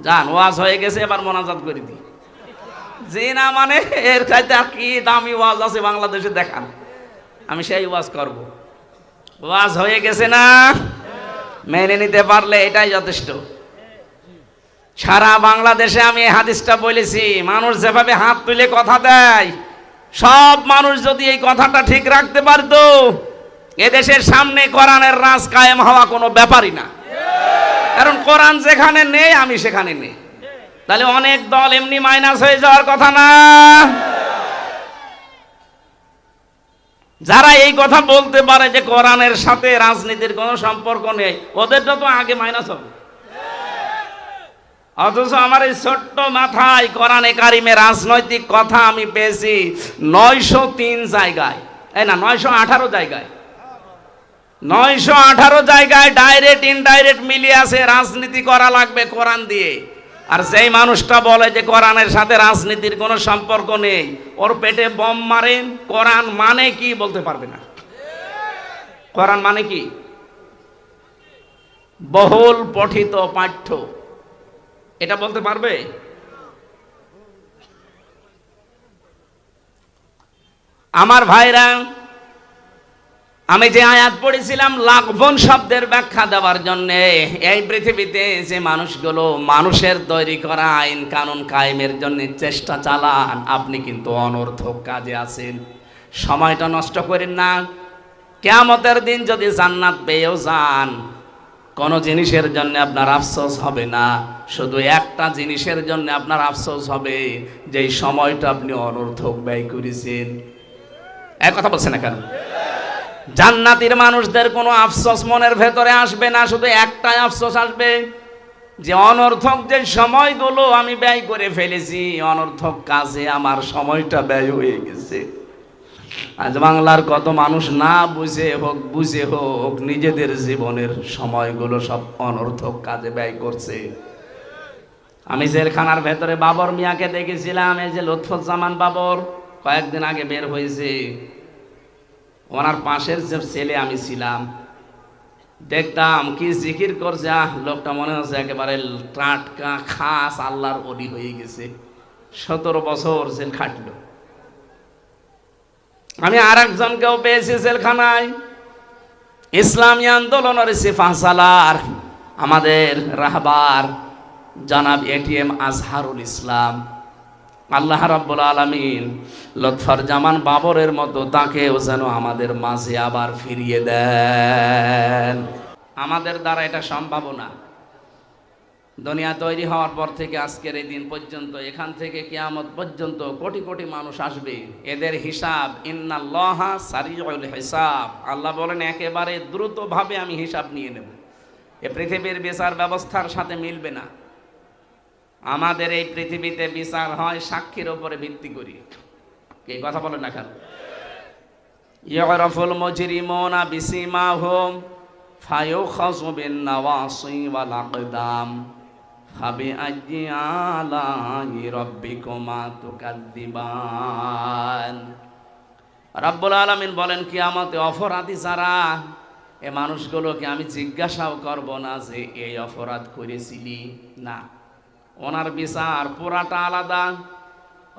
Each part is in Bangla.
যান, ওয়াজ হয়ে গেছে, এবার মোনাজাত করে দিই। যে না মানে এর চাইতে আর কি দামি ওয়াজ আছে বাংলাদেশে দেখান, আমি সেই ওয়াজ করব। ওয়াজ হয়ে গেছে না, মেনে নিতে পারলে এটাই যথেষ্ট। সারা বাংলাদেশে আমি এই হাদিসটা বলেছি, মানুষ যেভাবে হাত তুলে কথা দেয়, সব মানুষ যদি এই কথাটা ঠিক রাখতে পারতো, এদেশের সামনে কোরআনের রাজ কায়েম হওয়া কোনো ব্যাপারই না। কারণ কোরআন যেখানে নেই আমি সেখানে নেই, তাহলে অনেক দল এমনি মাইনাস হয়ে যাওয়ার কথা না। যারা এই কথা বলতে পারে যে কোরআনের সাথে রাজনীতির কোনো সম্পর্ক নেই, ওদেরটা তো আগে মাইনাস হবে। অথচ আমার এই ছোট্ট মাথায় কোরআনে কারিমে রাজনৈতিক কথা আমি পেয়েছি 903 জায়গায়, এই না 918 জায়গায়, 918 জায়গায় ডাইরেক্ট ইনডাইরেক্ট মিলিয়ে আছে রাজনীতি করা লাগবে কোরআন দিয়ে। আর যেই মানুষটা বলে যে কোরআনের সাথে রাজনীতির কোনো সম্পর্ক নেই, ওর পেটে বম মারেন, কোরআন মানে কি বলতে পারবে না। কোরআন মানে কি? বহুল পঠিত পাঠ্য, এটা বলতে পারবে? আমার ভাইরা, আমি যে আয়াত পড়েছিলাম লাঘবন শব্দের ব্যাখ্যা দেওয়ার জন্য, এই পৃথিবীতে যে মানুষগুলো মানুষের তৈরি করা আইন কানুন কায়েমের জন্য চেষ্টা চালান, আপনি কিন্তু অনর্থক কাজে আছেন। সময়টা নষ্ট করেন না। কিয়ামতের দিন যদি জান্নাত পেয়েও যান, কোনো জিনিসের জন্য আপনার আফসোস হবে না, শুধু একটা জিনিসের জন্য আপনার আফসোস হবে, যে সময়টা আপনি অনর্থক ব্যয় করেছেন। এক কথা বলছেন না কেন? জান্নাতীর মানুষদের কোনো আফসোস মনের ভেতরে আসবে না, শুধু একটাই আফসোস আসবে, যে অনর্থক যে সময়গুলো আমি ব্যয় করে ফেলেছি, অনর্থক কাজে আমার সময়টা ব্যয় হয়ে গেছে। আজ বাংলার কত মানুষ না বুঝে হোক বুঝে হোক নিজেদের জীবনের সময়গুলো সব অনর্থক কাজে ব্যয় করছে। আমি জেলখানার ভেতরে বাবর মিয়াকে দেখেছিলাম, এই যে লুৎফুজ্জামান বাবর, কয়েকদিন আগে বের হয়েছে। ওনার পাশের যে ছেলে আমি ছিলাম, দেখতাম কি জিকির করছে, লোকটা মনে হচ্ছে একেবারে টাটকা খাস আল্লাহর ওলি হয়ে গেছে। 17 বছর জেল খাটলো। আমি আর একজনকেও পেয়েছি জেলখানায়, ইসলামী আন্দোলনের সিফাহসালার, আমাদের রাহবার জনাব এটিএম আজহারুল ইসলাম। আল্লাহ রাব্বুল আলামিন লুৎফুজ্জামান বাবরের মতো তাকেও যেন আমাদের মাঝে আবার ফিরিয়ে দেন। আমাদের দ্বারা এটা সম্ভব না। দুনিয়া তৈরি হওয়ার পর থেকে আজকের এই দিন পর্যন্ত, এখান থেকে কিয়ামত পর্যন্ত কোটি কোটি মানুষ আসবে। এদের হিসাব ইন্নাল্লাহা সারিউল হিসাব, আল্লাহ বলেন একেবারে দ্রুতভাবে আমি হিসাব নিয়ে নেব। এ পৃথিবীর বিচার ব্যবস্থার সাথে মিলবে না। আমাদের এই পৃথিবীতে বিচার হয় সাক্ষীর উপরে ভিত্তি করি। কে কথা বলেন না কেন? ইউরাফুল মুজরিমুনা বিসিমাহুম ফায়ুখাযু বিন নাওয়াসি ওয়াল আকদাম ফাবিআইয়ি আলাই রাব্বিকুমা তুকাযযিবান। রাব্বুল আলামিন বলেন কিয়ামতে অপরাধী যারা, এ মানুষগুলোকে আমি জিজ্ঞাসাও করব না যে এই অপরাধ করেছিলি, না। ওনার বিচার পুরাটা আলাদা।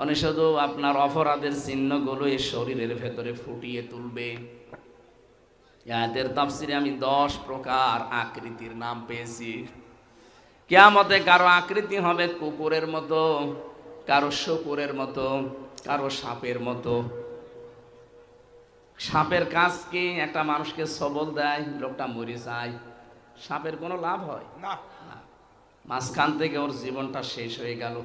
উনি শুধু আপনার অপরাধের চিহ্নগুলো এই শরীরের ভেতরে ফুটিয়ে তুলবে। এদের তাফসিরে আমি 10 প্রকার আকৃতির নাম পেয়েছি। কিয়ামতে কারো আকৃতি হবে কুকুরের মতো, কারো শুকুরের মতো, কারো সাপের মতো। সাপের কাজ কি? একটা মানুষকে সবল দেয়, লোকটা মরে যায়। সাপের কোনো লাভ হয় না, মাঝখান থেকে ওর জীবনটা শেষ হয়ে গেল।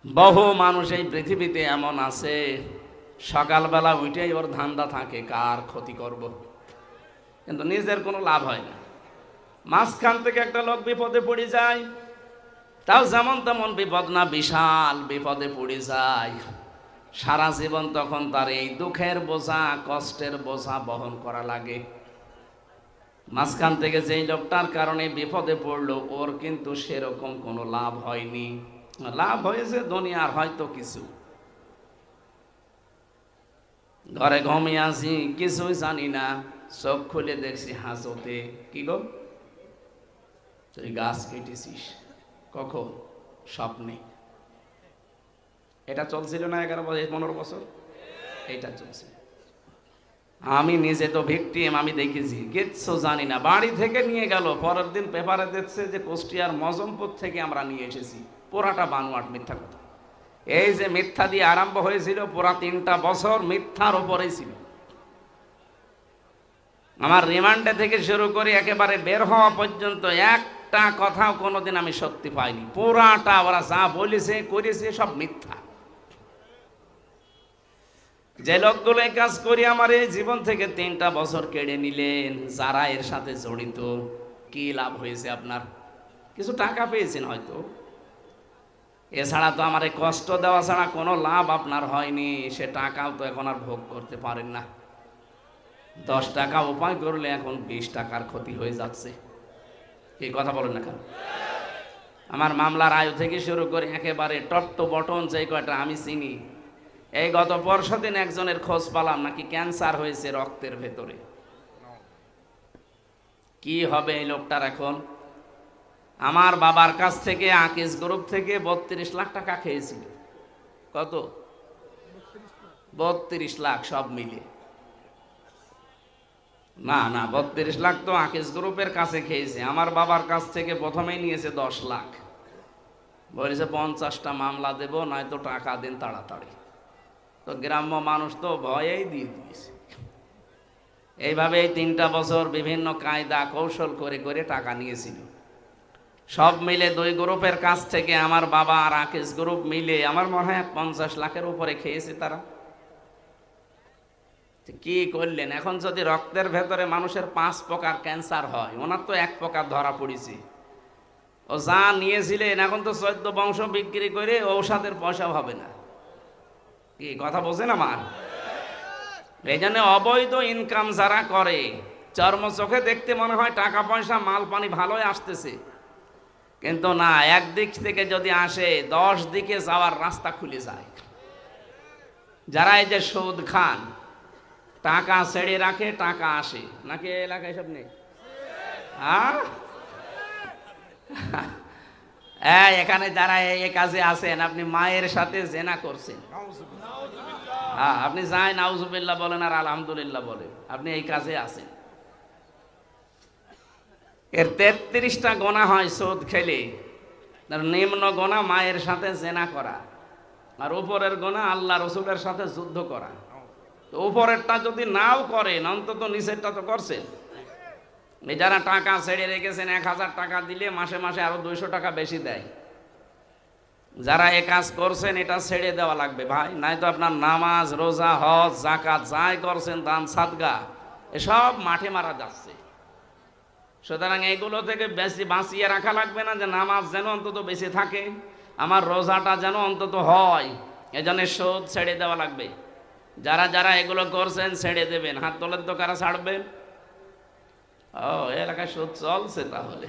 বহু মানুষ এই পৃথিবীতে এমন আছে, সকালবেলা উঠেই ওর ধান্দা থাকে কার ক্ষতি করব, কিন্তু নিজের কোনো লাভ হয় না। মাঝখান থেকে একটা লোক বিপদে পড়ে যায়, তাও যেমন তেমন বিপদ না, বিশাল বিপদে পড়ে যায়। সারা জীবন তখন তার এই দুঃখের বোঝা, কষ্টের বোঝা বহন করা লাগে। মাঝখান থেকে যেই লোকটার কারণে বিপদে পড়লো, ওর কিন্তু সেরকম কোনো লাভ হয়নি। লাভ হয়েছে দুনিয়ার হয়তো কিছু। ঘরে ঘুমিয়ে আছি, কিছুই জানি না, চোখ খুলে দেখছি হাজতে, কি গো তুই গাছ কেটেছিস, কখন? স্বপ্নে। এটা চলছিল না 11-15 বছর? এইটা চলছে। আমি নিজে তো ভিকটিম, আমি দেখেছি, কিচ্ছু জানি না। বাড়ি থেকে নিয়ে গেল, পরের দিন পেপারে দেখছে যে কুষ্টিয়ার মজমপুর থেকে আমরা নিয়ে এসেছি। পুরাটা বানোয়াট, মিথ্যা কথা। এই যে মিথ্যা দিয়ে আরম্ভ হয়েছিল, পুরা 3টা বছর মিথ্যার ওপরেই ছিল। আমার রিমান্ডে থেকে শুরু করে একেবারে বের হওয়া পর্যন্ত একটা কথাও কোনোদিন আমি সত্যি পাইনি। পুরাটা ওরা যা বলেছে করেছে সব মিথ্যা। যে লোকগুলো এই কাজ করি আমার এই জীবন থেকে 3টা বছর কেড়ে নিলেন, যারা এর সাথে জড়িত, কি লাভ হয়েছে আপনার? কিছু টাকা পেয়েছেন হয়তো, এছাড়া তো আমার এই কষ্ট দেওয়া ছাড়া কোনো লাভ আপনার হয়নি। সে টাকাও তো এখন আর ভোগ করতে পারেন না। 10 টাকা উপায় করলে এখন 20 টাকার ক্ষতি হয়ে যাচ্ছে। এই কথা বলেন না কেন? আমার মামলার আয়ু থেকে শুরু করে একেবারে টপ টু বটন যে কয়টা আমি চিনি, এই গত পরশুদিন একজনের খোঁজ পেলাম নাকি ক্যান্সার হয়েছে রক্তের ভেতরে। কি হবে এই লোকটার এখন? আমার বাবার কাছ থেকে আকিস গ্রুপ থেকে 32 লাখ টাকা খেয়েছিল। কত? 32 লাখ সব মিলে। না না, 32 লাখ তো আকিস গ্রুপের কাছে খেয়েছে। আমার বাবার কাছ থেকে প্রথমেই নিয়েছে 10 লাখ, বলেছে 50টা মামলা দেব, নয়তো টাকা দিন তাড়াতাড়ি। তো গ্রাম্য মানুষ তো ভয়েই দিয়ে দিয়েছে। এইভাবে এই 3টা বছর বিভিন্ন কায়দা কৌশল করে করে টাকা নিয়েছিল। সব মিলে 2 গ্রুপের কাছ থেকে আমার বাবা আর আকিস গ্রুপ মিলে আমার মনে হয় 50 লাখের উপরে খেয়েছে তারা। কি করলেন? এখন যদি রক্তের ভেতরে মানুষের 5 প্রকার ক্যান্সার হয়, ওনার তো 1 প্রকার ধরা পড়েছে। ও যা নিয়েছিলেন এখন তো 14 বংশ বিক্রি করে ঔষধের পয়সা হবে না। কি কথা বোঝেন আমার? এই জন্য অবৈধ ইনকাম যারা করে, চর্ম চোখে দেখতে মনে হয় টাকা পয়সা মাল পানি ভালোই আসতেছে, কিন্তু না, একদিক থেকে যদি আসে 10 দিকে যাওয়ার রাস্তা খুলে যায়। যারা এই যে সুদ খান, টাকা ছেড়ে রাখে, টাকা আসে নাকি এলাকায় সব নেই? এখানে যারা এই কাজে আছেন, আপনি মায়ের সাথে জেনা করছেন, আপনি যাই নাউজুবিল্লাহ বলেন আর আলহামদুলিল্লাহ বলেন, আপনি এই কাজে আছেন। এর 33টা গোনা হয় সুদ খেলে। নিম্ন গোনা মায়ের সাথে জেনা করা, আর উপরের গোনা আল্লাহ রসুলের সাথে যুদ্ধ করা। তো উপরেরটা যদি নাও করেন, অন্তত নিচেরটা তো করছেন। এই যারা টাকা ছেড়ে রেখেছেন, 1000 টাকা দিলে মাসে মাসে আরো 200 টাকা বেশি দেয়। যারা এ কাজ করছেন, এটা ছেড়ে দেওয়া লাগবে ভাই, নাই তো আপনার নামাজ, রোজা, হজ, যাকাত যাই করছেন, দান সাদগা, এসব মাঠে মারা যাচ্ছে। সুতরাং এইগুলো থেকে বেশি বাঁচিয়ে রাখা লাগবে না, যে নামাজ যেন অন্তত বেশি থাকে, আমার রোজাটা যেন অন্তত হয়, এজন্য সুদ ছেড়ে দেওয়া লাগবে। যারা যারা এগুলো করছেন ছেড়ে দেবেন। হাত তোলেন তো, কারা ছাড়বেন? ও, এলাকায় সুদ চলছে তাহলে,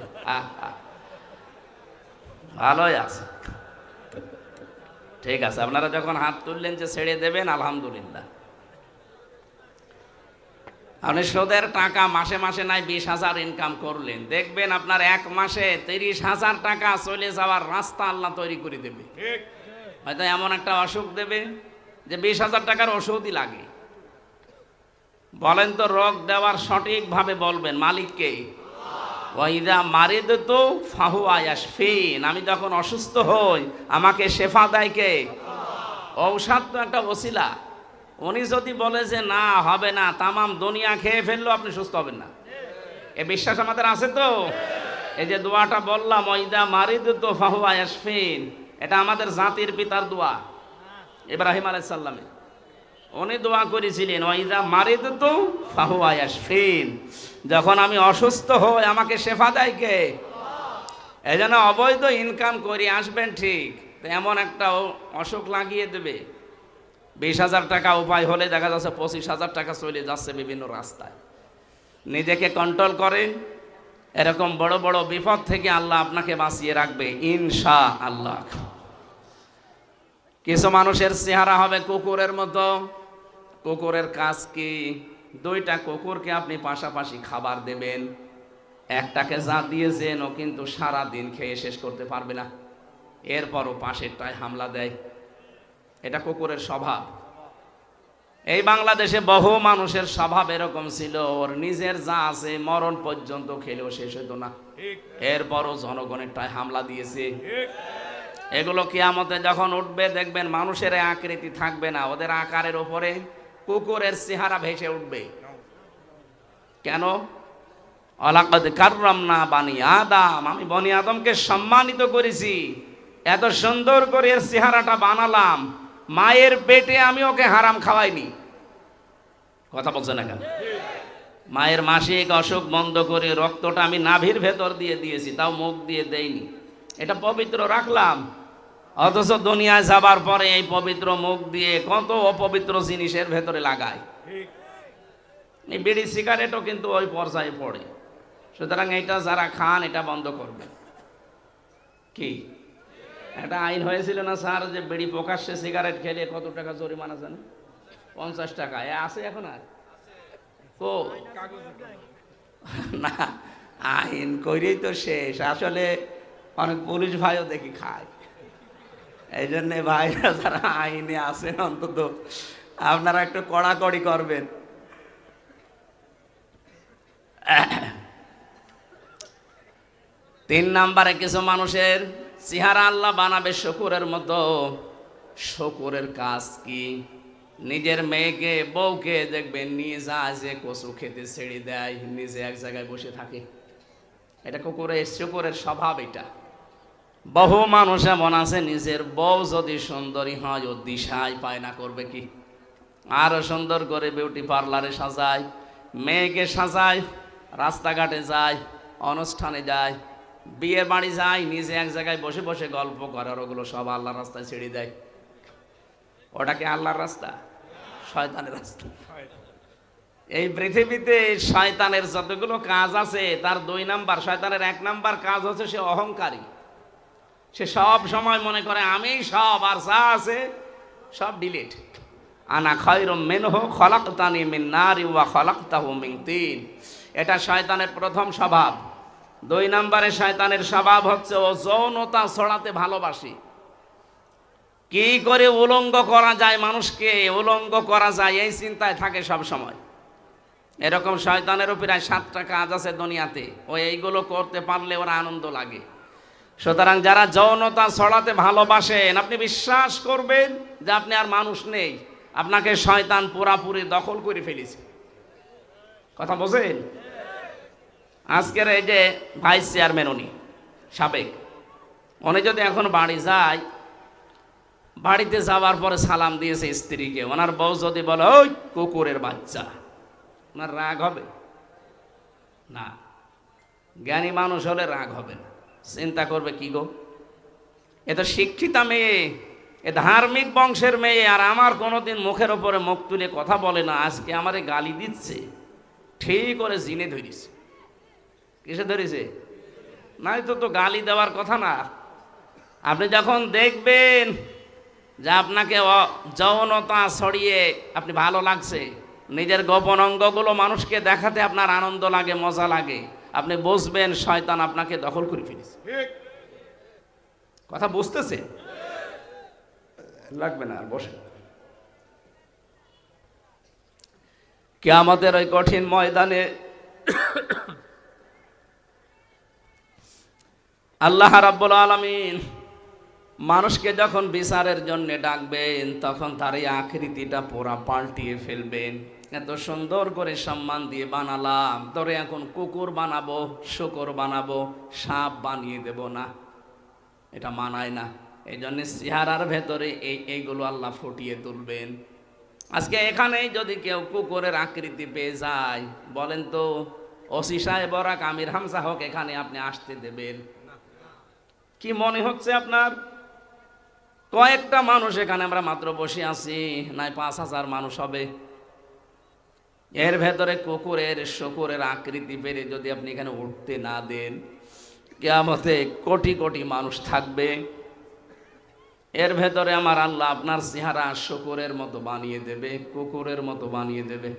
ভালোই আছে, ঠিক আছে। আপনারা যখন হাত তুললেন যে ছেড়ে দেবেন, আলহামদুলিল্লাহ। আপনি সুদের টাকা মাসে মাসে নাই 20,000 ইনকাম করলেন, দেখবেন আপনার 1 মাসে 30,000 টাকা চলে যাওয়ার রাস্তা আল্লাহ তৈরি করে দেবে। হয়তো এমন একটা অসুখ দেবে যে 20,000 টাকার ওষুধই লাগে। বলেন তো, রোগ দেওয়ার সঠিকভাবে বলবেন মালিককে। ওয়াইদা মারিদতু ফাহুয়া ইয়াশফিন, আমি যখন অসুস্থ হই আমাকে শেফা দেয় কে? ঔষধ তো একটা ওসিলা। উনি যদি বলে যে না হবে না, তামাম দুনিয়া খেয়ে ফেললো, আপনি সুস্থ হবেন না। এ বিশ্বাস আমাদের আছে তো? এই যে দোয়াটা বললাম, ওয়াইদা মারিদতু ফাহুয়া ইয়াশফিন, এটা আমাদের জাতির পিতার দোয়া, ইব্রাহিম আলাইহিস সালাম। উনি দোয়া করেছিলেন, ওয়াইদা মারিদতু ফাহুয়া ইয়াশফিন, যখন আমি অসুস্থ হই আমাকে শেফা দেয় কে? এই জন্য অবৈধ ইনকাম করে আসবেন ঠিক, তো এমন একটা অসুখ লাগিয়ে দেবে। 20,000 টাকা উপায় হলে দেখা যাচ্ছে 25,000 টাকা চলে যাচ্ছে বিভিন্ন রাস্তায়। নিজেকে কন্ট্রোল করেন, এরকম বড় বড় বিপদ থেকে আল্লাহ আপনাকে বাঁচিয়ে রাখবে ইনশাআল্লাহ। কিছু মানুষের চেহারা হবে কুকুরের মতো। কুকুরের কাজ কি? 2টা কুকুরকে আপনি পাশাপাশি খাবার দেবেন, একটাকে যা দিয়েছেন ও কিন্তু সারা দিন খেয়ে শেষ করতে পারবে না, এরপরও পাশেরটায় হামলা দেয়। এটা কুকুরের স্বভাব। এই বাংলাদেশে বহু মানুষের স্বভাব এরকম ছিল, ওর নিজের যা আছে মরণ পর্যন্ত খেলেও শেষ হতো না, এরপরও জনগণেরটায় হামলা দিয়েছে। এগুলো কিয়ামতে যখন উঠবে দেখবেন মানুষের আকৃতি থাকবে না, ওদের আকারের উপরে কুকুরের চেহারা ভেসে উঠবে। কেন? ওয়ালাকাদ কাররামনা বানি আদম, আমি বনি আদমকে সম্মানিত করেছি, এত সুন্দর করে এর চেহারাটা বানালাম, মায়ের পেটে আমি ওকে হারাম খাওয়াইনি। কথা বলছে না কেন? মায়ের মাসিক অসুখ বন্ধ করে রক্তটা আমি নাভির ভেতর দিয়ে দিয়েছি, তাও মুখ দিয়ে দেইনি, এটা পবিত্র রাখলাম। অথচ দুনিয়ায় যাবার পরে এই পবিত্র মুখ দিয়ে কত অপবিত্র জিনিসের ভেতরে লাগায়। এই বিড়ি সিগারেটও কিন্তু ওই পর্যায়ে পড়ে। সুতরাং এটা যারা খান এটা বন্ধ করবে। কি একটা আইন হয়েছিল না স্যার, যে বিড়ি প্রকাশ্যে সিগারেট খেলে কত টাকা জরিমানা জানেন? 50 টাকা। আছে এখন আর তো না, আইন করেই তো শেষ। আসলে অনেক পুলিশ ভাইও দেখি খায়। এই জন্যে ভাইরা যারা আইনে আছেন অন্তত আপনারা একটু কড়াকড়ি করবেন। 3 নম্বরে কিছু মানুষের চেহারা আল্লাহ বানাবে শকুরের মতো। শকুরের কাজ কি? নিজের মেয়েকে বউকে দেখবেন নিয়ে যায় যে কচু খেতে ছেড়ে দেয়, নিজে এক জায়গায় বসে থাকে। এটা শকুরের স্বভাব। এটা বহু মানুষ এমন আছে, নিজের বউ যদি সুন্দরী হয় ও দিশাই পায় না, করবে কি? আরো সুন্দর করে বিউটি পার্লারে সাজায়, মেয়েকে সাজায়, রাস্তাঘাটে যায়, অনুষ্ঠানে যায়, বিয়ে বাড়ি যায়, নিজে এক জায়গায় বসে বসে গল্প করার, ওগুলো সব আল্লাহর রাস্তায় ছেড়ে দেয়। ওটা কি আল্লাহর রাস্তা? শয়তানের রাস্তা। এই পৃথিবীতে শয়তানের যতগুলো কাজ আছে তার 2 নাম্বার, শয়তানের 1 নাম্বার কাজ হচ্ছে সে অহংকারী। সে সব সময় মনে করে আমি সব, আর যা আছে সব ডিলিট। আনা খায়রুম মিনহু খলাকতানি মিন নারি ওয়া খলাকতাহু মিন তিন। এটা শয়তানের প্রথম স্বভাব। 2 নম্বরে শয়তানের স্বভাব হচ্ছে ও যৌনতা ছড়াতে ভালোবাসে। কি করে উলঙ্গ করা যায়, মানুষকে উলঙ্গ করা যায়, এই চিন্তায় থাকে সব সময়। এরকম শয়তানেরও প্রায় 7টা কাজ আছে দুনিয়াতে, ও এইগুলো করতে পারলে ওর আনন্দ লাগে। সুতরাং যারা যৌনতা ছড়াতে ভালোবাসেন, আপনি বিশ্বাস করবেন যে আপনি আর মানুষ নেই, আপনাকে শয়তান পুরাপুরি দখল করে ফেলেছে। কথা বোঝেন? আজকের এই যে ভাইস চেয়ারম্যান, উনি সাবেক, উনি যদি এখন বাড়ি যায়, বাড়িতে যাওয়ার পরে সালাম দিয়েছে স্ত্রীকে, ওনার বউ যদি বলে ওই কুকুরের বাচ্চা, ওনার রাগ হবে না? জ্ঞানী মানুষ হলে রাগ হবে না, চিন্তা করবে কি গো, এ তো শিক্ষিতা মেয়ে, এ ধার্মিক বংশের মেয়ে, আর আমার কোনোদিন মুখের ওপরে মুখ তুলে কথা বলে না, আজকে আমারে গালি দিচ্ছে, ঠিক করে জিনে ধরেছে। কিসে ধরেছে? নাই তো গালি দেওয়ার কথা না। আপনি যখন দেখবেন যে আপনাকে যৌনতা ছড়িয়ে আপনি ভালো লাগছে, নিজের গোপন অঙ্গগুলো মানুষকে দেখাতে আপনার আনন্দ লাগে, মজা লাগে, আপনি বুঝবেন শয়তান আপনাকে দখল করে ফেলেছে। কথা বুঝতেছে? লাগবে না, আর বসে। কিয়ামতের ওই কঠিন ময়দানে আল্লাহ রাব্বুল আলামিন মানুষকে যখন বিচারের জন্য ডাকবেন, তখন তার এই আকৃতিটা পুরা পাল্টিয়ে ফেলবেন। এত সুন্দর করে সম্মান দিয়ে বানালাম, তোরে এখন কুকুর বানাবো, শূকর বানাবো, সাপ বানিয়ে দেব না, এটা মানায় না। এই জন্য চেহারার ভেতরে এইগুলো আল্লাহ ফুটিয়ে তুলবেন। আজকে এখানেই যদি কেউ কুকুরের আকৃতি পেয়ে যায়, বলেন তো ওসি সাহেব বরাক আমির হামজা হোক, এখানে আপনি আসতে দেবেন? কি মনে হচ্ছে আপনার? কয়েকটা মানুষ এখানে আমরা মাত্র বসে আছি, নাই 5000 মানুষ হবে। এর ভেতরে কুকুরের শকুরের আকৃতি পেরে যদি আপনি এখানে উঠতে না দেন, কিয়ামতে কোটি কোটি মানুষ থাকবে। এর ভেতরে আমার আল্লাহ আপনার চেহারা শকুরের মতো বানিয়ে দেবে, কুকুরের মতো বানিয়ে দেবে।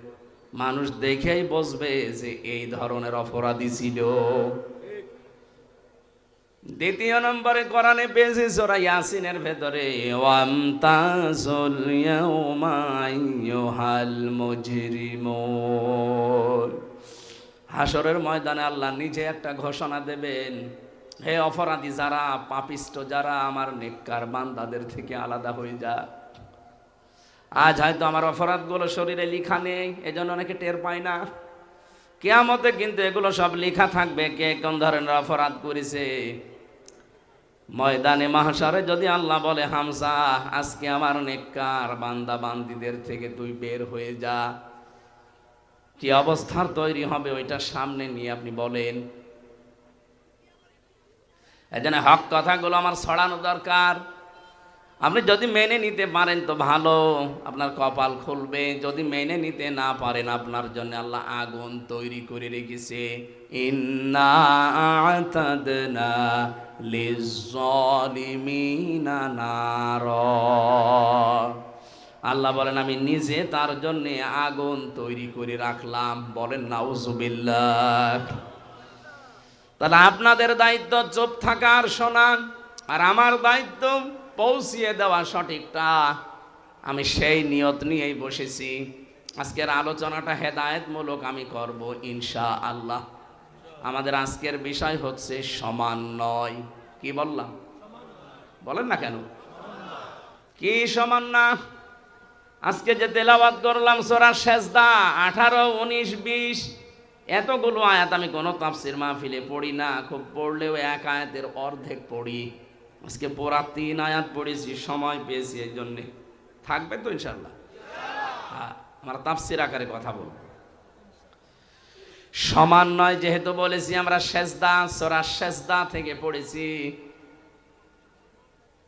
মানুষ দেখেই বুঝবে যে এই ধরনের অপরাধী ছিল। দ্বিতীয় নম্বরে কোরআনে পেয়েছি সূরা ইয়াসিনের ভেতরে, ওয়ামতাজুল ইয়াউমা আইয়ুহাল মুজরিমুন। হাসরের ময়দানে আল্লাহ নিজে একটা ঘোষণা দেবেন, হে অপরাধী যারা, পাপিষ্ট যারা, আমার নেককার বান্দাদের থেকে আলাদা হয়ে যা। আজ হয়তো আমার অপরাধগুলো শরীরে লেখা নেই, এজন্য অনেকে টের পায় না। কিয়ামতে কিন্তু এগুলো সব লেখা থাকবে, কে কোন ধরনের অপরাধ করেছে। ময়দানে মাহশারে যদি আল্লাহ বলে, হামজা আজকে আমার নেককার বান্দা বান্দিদের থেকে তুই বের হয়ে যা, কি অবস্থার তৈরি হবে ওইটা সামনে নিয়ে আপনি বলেন। এজন্য হক কথাগুলো আমার ছড়ানো দরকার। আপনি যদি মেনে নিতে পারেন তো ভালো, আপনার কপাল খুলবে। যদি মেনে নিতে না পারেন, আপনার জন্য আল্লাহ আগুন তৈরি করে রেখেছে। ইন্না আ'তাদনা লিয-যালিমিনা নার। আল্লাহ বলেন আমি নিজে তার জন্য আগুন তৈরি করে রাখলাম। বলেন নাউজুবিল্লাহ। তাহলে আপনাদের দায়িত্ব চুপ থাকা আর শোনা, আর আমার দায়িত্ব পৌঁছিয়ে দেওয়া সঠিকটা। আমি সেই নিয়ত নিয়েই বসেছি। আজকের আলোচনাটা হেদায়েতমূলক আমি করব ইনশাআল্লাহ। আমাদের আজকের বিষয় হচ্ছে সমন্বয়। কি বললাম? বলেন না কেন? কি সমান না? আজকে যে তেলাওয়াত করলাম সূরা সেজদা 18, 19, 20 এতগুলো আয়াত আমি কোনো তাফসীর মাহফিলে পড়ি না, খুব পড়লেও এক আয়াতের অর্ধেক পড়ি। আজকে পুরা 3 আয়াত পড়েছি, সময় পেয়েছি, এই জন্যে থাকবে তো ইনশাআল্লাহ। হ্যাঁ, আমরা তাফসীর আকারে কথা বলবো। সমন্বয় যেহেতু বলেছি, আমরা সেজদা সূরা সেজদা থেকে পড়েছি।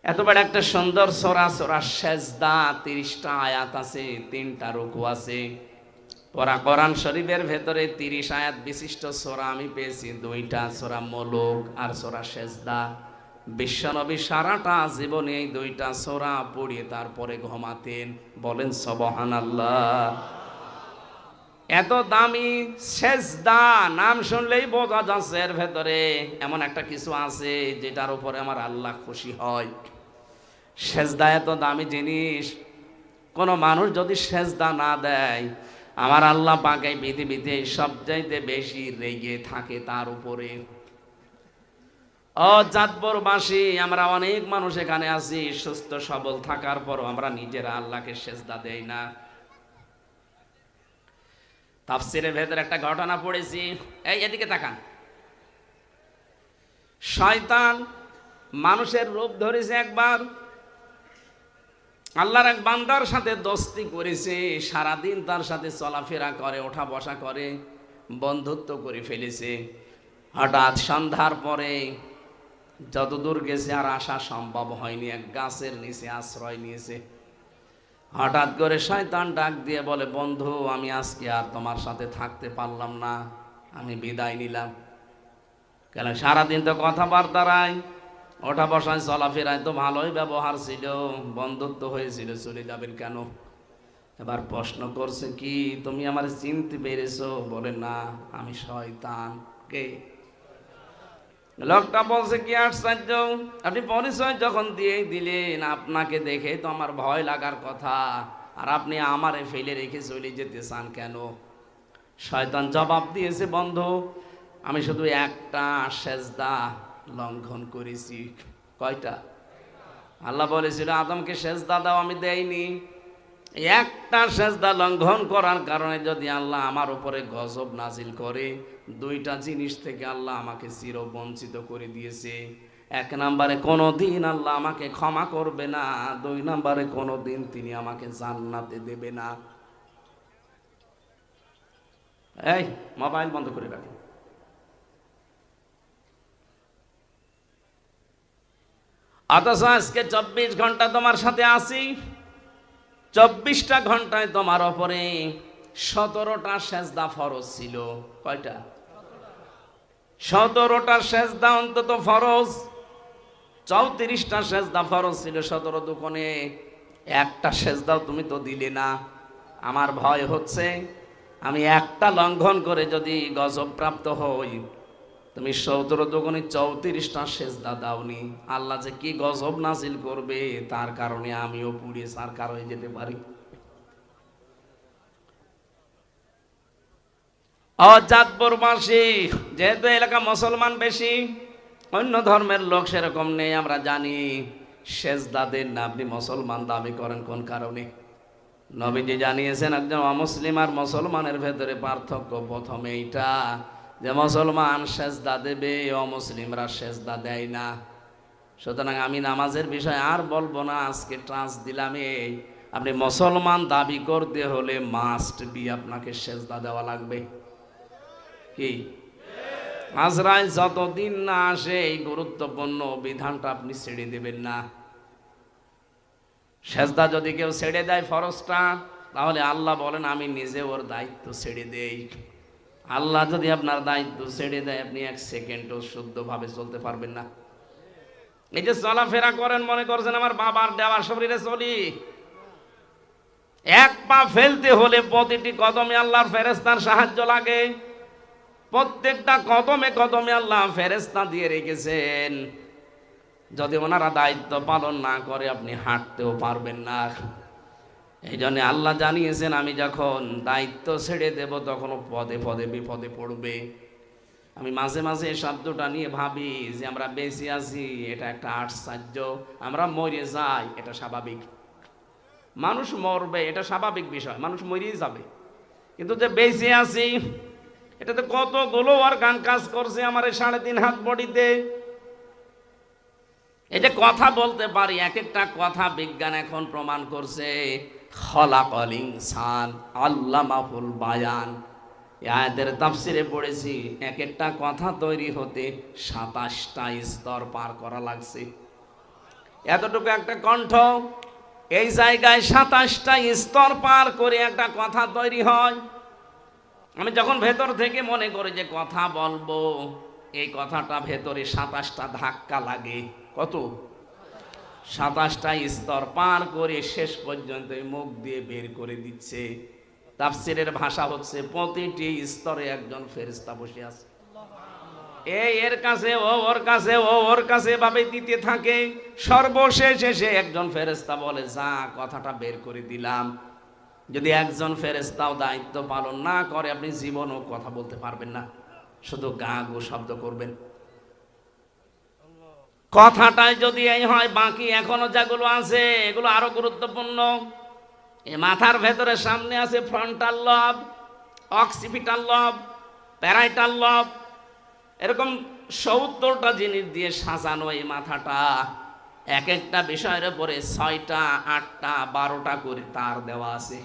এত বড় একটা সুন্দর সূরা, সূরা সেজদা 30টা আয়াত আছে, 3টা রুকু আছে। পুরা কোরআন শরীফের ভেতরে 30 আয়াত বিশিষ্ট সূরা আমি পেয়েছি 2টা, সূরা মুলুক আর সূরা সেজদা। বিশ্বনবী সারাটা জীবনে এই 2টা সূরা পড়িয়ে তারপরে ঘুমাতেন। বলেন সুবহানাল্লাহ। এত দামি সেজদা, নাম শুনলেই বোঝা যাচ্ছে এর ভেতরে এমন একটা কিছু আছে যেটার উপরে আমার আল্লাহ খুশি হয়। সেজদা এত দামি জিনিস, কোনো মানুষ যদি সেজদা না দেয়, আমার আল্লাহ পাক এই পৃথিবীতে সবচাইতে বেশি রেগে থাকে তার উপরে। ও চাঁদপুরবাসী, আমরা অনেক মানুষ এখানে আছি, সুস্থ সবল থাকার পরও আমরা নিজেরা আল্লাহকে সেজদা দেই না। তাফসীরের ভেতরে একটা ঘটনা পড়েছি, এই এদিকে তাকান। শয়তান মানুষের রূপ ধরেছে একবার, আল্লাহর এক বান্দার সাথে দোস্তি করেছে, সারাদিন তার সাথে চলাফেরা করে, ওঠা বসা করে, বন্ধুত্ব করে ফেলেছে। হঠাৎ সন্ধ্যার পরে যতদূর গেছে আর আসা সম্ভব হয়নি, এক গাছের নিচে আশ্রয় নিয়েছে। হঠাৎ করে শয়তান ডাক দিয়ে বলে, বন্ধু আমি আজকে আর তোমার সাথে থাকতে পারলাম না, আমি বিদায় নিলাম। কেন? সারাদিন তো কথাবার্তায়, ওঠা বসায়, চলাফেরায় তো ভালোই ব্যবহার ছিল, বন্ধুত্ব হয়েছিল, চলে যাবেন কেন? এবার প্রশ্ন করছে, কি তুমি আমার চিনতে পেরেছো? বলে না, আমি শয়তান। কে? লোকটা বলছে, কি আশ্চর্য, আপনি পরিচয় যখন দিয়ে দিলেন, আপনাকে দেখে তো আমার ভয় লাগার কথা, আর আপনি আমারে ফেলে রেখে চলে যেতে চান কেন? শয়তান জবাব দিয়েছে, বন্ধু আমি শুধু একটা সেজদা লঙ্ঘন করেছি। কয়টা? আল্লাহ বলেছিল আদমকে সেজদা দাও, আমি দেইনি। একটা সেজদা লঙ্ঘন করার কারণে যদি আল্লাহ আমার উপরে গজব নাজিল করে, 2টা জিনিস থেকে আল্লাহ আমাকে চিরবঞ্চিত করে দিয়েছে। 1 নম্বরে কোনোদিন আল্লাহ আমাকে ক্ষমা করবে না, 2 নম্বরে কোনোদিন তিনি আমাকে জান্নাতে দেবে না। এই মোবাইল বন্ধ করে রাখেন। অথচ আজকে 24 ঘন্টা তোমার সাথে আছি, 24টা ঘন্টায় তোমার ওপরে 17টা সেজদা ফরজ ছিল। কয়টা? 17টা সেজদা অন্তত ফরজ, 34টা সেজদা ফরজ ছিল। 17 দুকোণে একটা সেজদাও তুমি তো দিলে না। আমার ভয় হচ্ছে আমি একটা লঙ্ঘন করে যদি গজব প্রাপ্ত হই, তুমি 17 দুগুণে 34টা সেজদা দাওনি, আল্লাহ যে কি গজব নাজিল করবে তার কারণে আমিও পুড়ে সারকার হয়ে যেতে পারি। চাঁদপুরবাসী, যেহেতু এলাকা মুসলমান বেশি, অন্য ধর্মের লোক সেরকম নেই, আমরা জানি সেজদা দেন না। আপনি মুসলমান দাবি করেন কোন কারণে? নবীজি জানিয়েছেন একজন অমুসলিম আর মুসলমানের ভেতরে পার্থক্য প্রথমে এইটা যে মুসলমান সেজদা দেবে, অমুসলিমরা সেজদা দেয় না। সুতরাং আমি নামাজের বিষয় আর বলবো না, আজকে ট্রান্স দিলাম এই, আপনি মুসলমান দাবি করতে হলে মাস্ট বি আপনাকে সেজদা দেওয়া লাগবে। কি আজরাইল যতদিন না আসে এই গুরুত্বপূর্ণ বিধানটা আপনি ছেড়ে দেবেন না। সেজদা যদি কেউ ছেড়ে দেয় ফরজটা, তাহলে আল্লাহ বলেন আমি নিজে ওর দায়িত্ব ছেড়ে দেই। আল্লাহ যদি আপনার দায়িত্ব ছেড়ে দেয়, আপনি এক সেকেন্ডও শুদ্ধভাবে চলতে পারবেন না। এই যে চলাফেরা করেন, মনে করছেন আমার বাবার দেওয়া শরীরে চলি, এক পা ফেলতে হলে প্রতিটি কদমে আল্লাহর ফেরেশতার সাহায্য লাগে। প্রত্যেকটা কদমে কদমে আল্লাহ ফেরেশতা দিয়ে রেখেছেন। যদি ওনারা দায়িত্ব পালন না করে আপনি হাঁটতেও পারবেন না। এই জন্য আল্লাহ জানিয়েছেন আমি যখন দায়িত্ব ছেড়ে দেব তখন পদে পদে বিপদে পড়বে। আমি মাঝে মাঝে এই শব্দটা নিয়ে ভাবি যে আমরা বেঁচে আছি এটা একটা আশ্চর্য, আমরা মরে যাই এটা স্বাভাবিক। মানুষ মরবে এটা স্বাভাবিক বিষয়, মানুষ মরেই যাবে, কিন্তু যে বেঁচে আছি এটাতে কতগুলো অর্গান কাজ করছে আমার এই 3.5 হাত বডিতে। এই যে কথা বলতে পারি, এক একটা কথা বিজ্ঞান এখন প্রমাণ করছে খলাকাল ইনসান আল্লামাহুল বায়ান। আয়াতের তাফসিরে পড়েছি এক একটা কথা তৈরি হতে 27টা স্তর পার করা লাগছে। এতটুকু একটা কণ্ঠ, এই জায়গায় 27টা স্তর পার করে একটা কথা তৈরি হয়। আমি যখন ভেতর থেকে মনে করি যে কথা বলবো, এই কথাটা ভেতরে 27টা ধাক্কা লাগে। কত? 27টা স্তর পার করে শেষ পর্যন্ত মুখ দিয়ে বের করে দিচ্ছে। তাফসীরের ভাষা হচ্ছে প্রতিটি স্তরে একজন ফেরেশতা বসে আছে, এই এর কাছে ও ওর কাছে, ও ওর কাছে ভাবে দিতে থাকে। সর্বশেষ এসে একজন ফেরেশতা বলে যা কথাটা বের করে দিলাম। যদি একজন ফেরেশতাও দায়িত্ব পালন না করে আপনি জীবনও কথা বলতে পারবেন না, শুধু গা গো শব্দ করবেন। কথাটাই যদি এই হয়, বাকি এখনো যেগুলো আছে এগুলো আরো গুরুত্বপূর্ণ। এই মাথার ভেতরে সামনে আছে ফ্রন্টাল লব, অক্সিপিটাল লব, প্যারাইটাল লব, এরকম 70টা জিনিস দিয়ে সাজানো এই মাথাটা। এক একটা বিষয়ের উপরে 6টা 8টা 12টা করে তার দেওয়া আছে।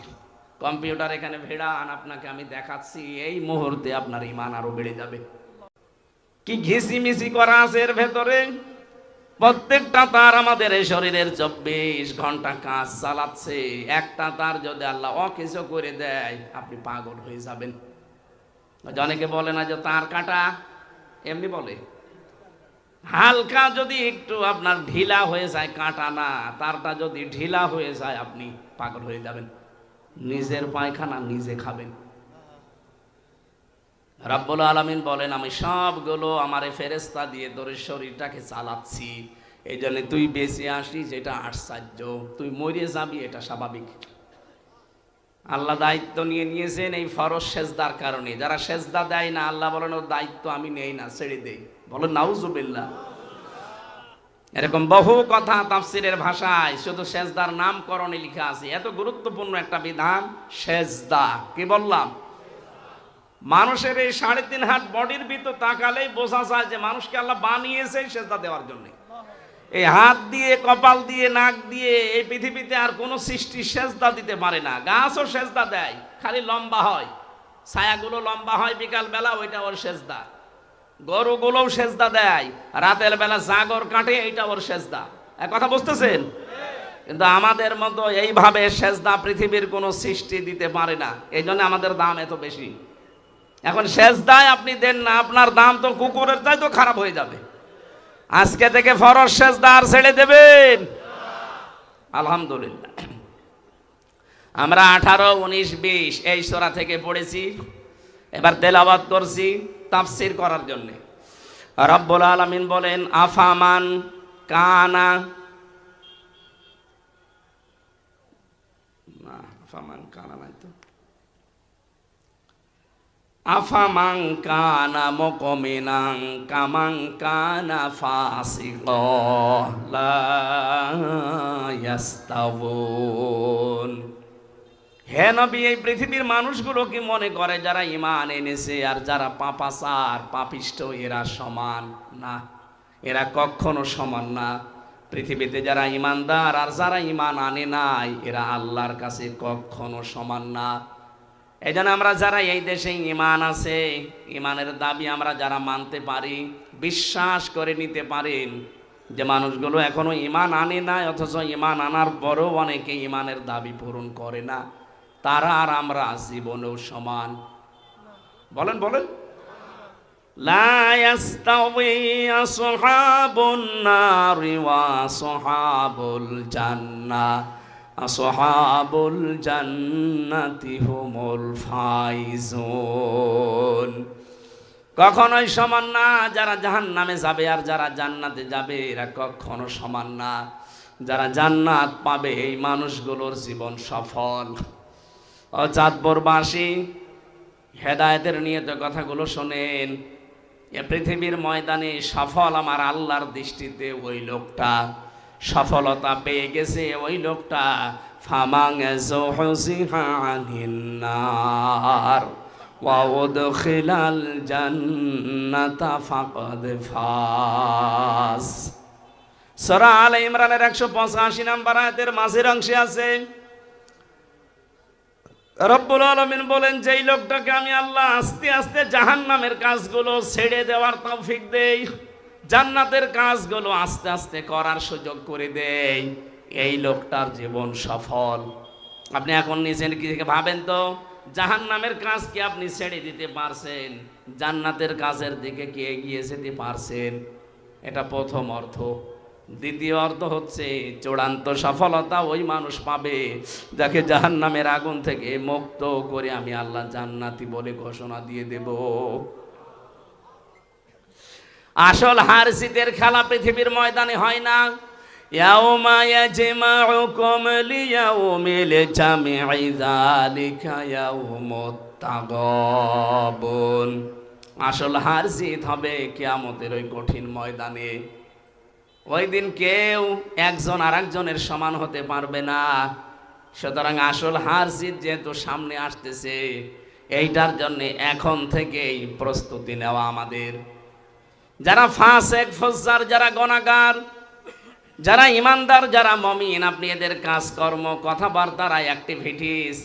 কম্পিউটার এখানে ভেড়ান, আপনাকে আমি দেখাচ্ছি, এই মুহূর্তে আপনার ঈমান আরো বেড়ে যাবে। কি ঘিসিমিসি করা আছে এর ভেতরে। প্রত্যেকটা তার আমাদের এই শরীরের 24 ঘন্টা কাজ চালাচ্ছে। একটা তার যদি আল্লাহ অকিছু করে দেয় আপনি পাগল হয়ে যাবেন। অনেকে বলে না যে তার কাটা, এমনি বলে। হালকা যদি একটু আপনার ঢিলা হয়ে যায়, কাটা না, তারটা যদি ঢিলা হয়ে যায় আপনি পাগল হয়ে যাবেন, নিজের পায়খানা নিজে খাবেন। রব্বুল আলামিন বলেন আমি সবগুলো আমার ফেরেশতা দিয়ে তোর শরীরটাকে চালাচ্ছি। এই জন্য তুই বেঁচে আসিস এটা আশ্চর্য, তুই মরে যাবি এটা স্বাভাবিক। আল্লাহ দায়িত্ব নিয়ে নিয়েছেন এই ফরজ সেজদার কারণে। যারা সেজদা দেয় না আল্লাহ বলেন ওর দায়িত্ব আমি নেই না, ছেড়ে দেই। বলেন নাউজুবিল্লাহ। এরকম বহু কথা তাফসীরের ভাষায় শুধু সেজদার নামকরণে লেখা আছে। এত গুরুত্বপূর্ণ একটা বিধান সেজদা। কি বললাম? মানুষের এই 3.5 হাত বডির ভিতর তাকালেই বোঝা যায় যে মানুষকে আল্লাহ বানিয়েছে সেজদা দেওয়ার জন্য। এই হাত দিয়ে, কপাল দিয়ে, নাক দিয়ে এই পৃথিবীতে আর কোনো সৃষ্টি সেজদা দিতে পারে না। গাছও সেজদা দেয়, খালি লম্বা হয়, ছায়াগুলো লম্বা হয় বিকাল বেলা, ওইটা ওর সেজদা। গরুগুলোও সেজদা দেয়, রাতের বেলা জাগর কাটে, এইটা ওর সেজদা। এক কথা বুঝতেছেন? কিন্তু আমাদের মতো এইভাবে সেজদা পৃথিবীর কোনো সৃষ্টি দিতে পারে না। এই জন্য আমাদের দাম এত বেশি। এখন সেজদায় আপনি দেন না, আপনার দাম তো কুকুরের চাই তো খারাপ হয়ে যাবে। আজকে থেকে ফরজ সেজদা আর ছেড়ে দেবেন? আলহামদুলিল্লাহ। আমরা 18, 19, 20 এই সূরা থেকে পড়েছি, এবার তেলাওয়াত করছি তাফসীর করার জন্য। রব্বুল আলামিন বলেন আফামান কানা, না আফামান কানা নাই তো, আফামান কানা মুকমিনান কামান কানা ফাসিকা লা ইয়াস্তাউন। হে নবী, এই পৃথিবীর মানুষগুলো কি মনে করে যারা ঈমান এনেছে আর যারা পাপাচার পাপিষ্ঠ এরা সমান? না, এরা কখনো সমান না। পৃথিবীতে যারা ঈমানদার আর যারা ঈমান আনে নাই এরা আল্লাহর কাছে কখনো সমান না। এই জন্য আমরা যারা এই দেশে ঈমান আছে, ঈমানের দাবি আমরা যারা মানতে পারি, বিশ্বাস করে নিতে পারেন যে মানুষগুলো এখনো ঈমান আনে নাই, অথচ ঈমান আনার পরেও অনেকে ঈমানের দাবি পূরণ করে না, তারা আর আমরা জীবনেও সমান। বলেন বলেন। লা ইয়াস্তাওয়ি আসহাবুন নারি ওয়া আসহাবুল জান্নাহ, আসহাবুল জান্নাতি হুমুল ফাইজুন। কখনোই সমান না। যারা জাহান্নামে যাবে আর যারা জান্নাতে যাবে এরা কখনো সমান না। যারা জান্নাত পাবে এই মানুষগুলোর জীবন সফল। ও চাঁদপুরবাসী, হেদায়েতের নিয়ত কথাগুলো শোনেন। এ পৃথিবীর ময়দানে সফল আমার আল্লাহর দৃষ্টিতে ওই লোকটা, সফলতা পেয়ে গেছে ওই লোকটা ফামাং যুহজিহা আনিন নার ওয়া উদখিলাল জান্নাতা ফাকাদ ফাজ। সূরা আলে ইমরানের 185 নম্বর আয়াতের মাঝের অংশে আছে রব্বুল আলামিন বলেন, যেই লোকটাকে আমি আল্লাহ আস্তে আস্তে জাহান্নামের কাজগুলো ছেড়ে দেওয়ার তৌফিক দেই, জান্নাতের কাজগুলো আস্তে আস্তে করার সুযোগ করে দেই, এই লোকটার জীবন সফল। আপনি এখন নিজের কি ভাবেন তো, জাহান্নামের কাজ কি আপনি ছেড়ে দিতে পারছেন? জান্নাতের কাজের দিকে কি এগিয়ে যেতে পারছেন? এটা প্রথম অর্থ। দ্বিতীয় অর্থ হচ্ছে চূড়ান্ত সফলতা ওই মানুষ পাবে যাকে জাহান্নামের আগুন থেকে মুক্ত করে আমি আল্লাহ জান্নাতি বলে ঘোষণা দিয়ে দেব। আসল হার জিতের খেলা পৃথিবীর ময়দানে হয় না। ইয়াউমা ইয়াজমাউকুম লিয়াউমিল জামঈ যালিকা ইয়াউমুত তাগাবুন। আসল হার জিত হবে কিয়ামতের ওই কঠিন ময়দানে। ওই দিন কেউ একজন আরেকজনের সমান হতে পারবে না। সুতরাং আসল হার জিত যেহেতু সামনে আসতেছে, এইটার জন্য এখন থেকেই প্রস্তুতি নেওয়া আমাদের। যারা ফাসেক ফুজ্জার, যারা গুনাহগার, যারা ইমানদার, যারা মুমিন, আপনি এদের কাজকর্ম, কথাবার্তার, অ্যাক্টিভিটিস,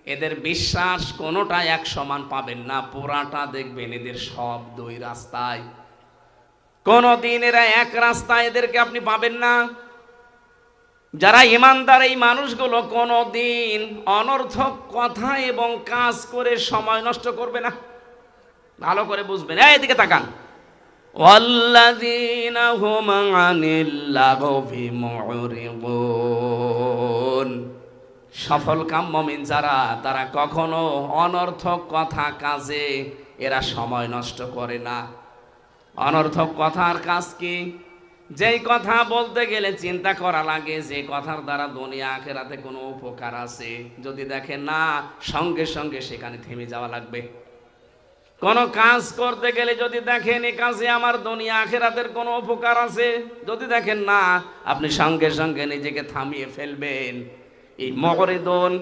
এদের বিশ্বাস কোনোটা এক সমান পাবেন না। পুরাটা দেখবেন এদের সব দুই রাস্তায়। কোনদিন এরা এক রাস্তায় এদেরকে আপনি পাবেন না। যারা ইমানদার এই মানুষগুলো কোনদিন অনর্থক কথা এবং কাজ করে সময় নষ্ট করবে না। ভালো করে বুঝবেন, এদিকে তাকান। ওয়াল্লাযীনা হুম আনিল লাগবি মুরিদুন। সফল কাম মুমিন যারা, তারা কখনো অনর্থক কথা কাজে এরা সময় নষ্ট করে না। অনর্থক কথার কাজ কি? যেই কথা বলতে গেলে চিন্তা করা লাগে যে কথার দ্বারা দুনিয়া আখিরাতে কোনো উপকার আছে, যদি দেখেন না, সঙ্গে সঙ্গে সেখানে থেমে যাওয়া লাগবে। কোনো কাজ করতে গেলে যদি দেখেন এই কাজে আমার দুনিয়া আখিরাতের কোনো উপকার আছে, যদি দেখেন না, আপনি সঙ্গে সঙ্গে নিজেকে থামিয়ে ফেলবেন। এই মুরিদুন,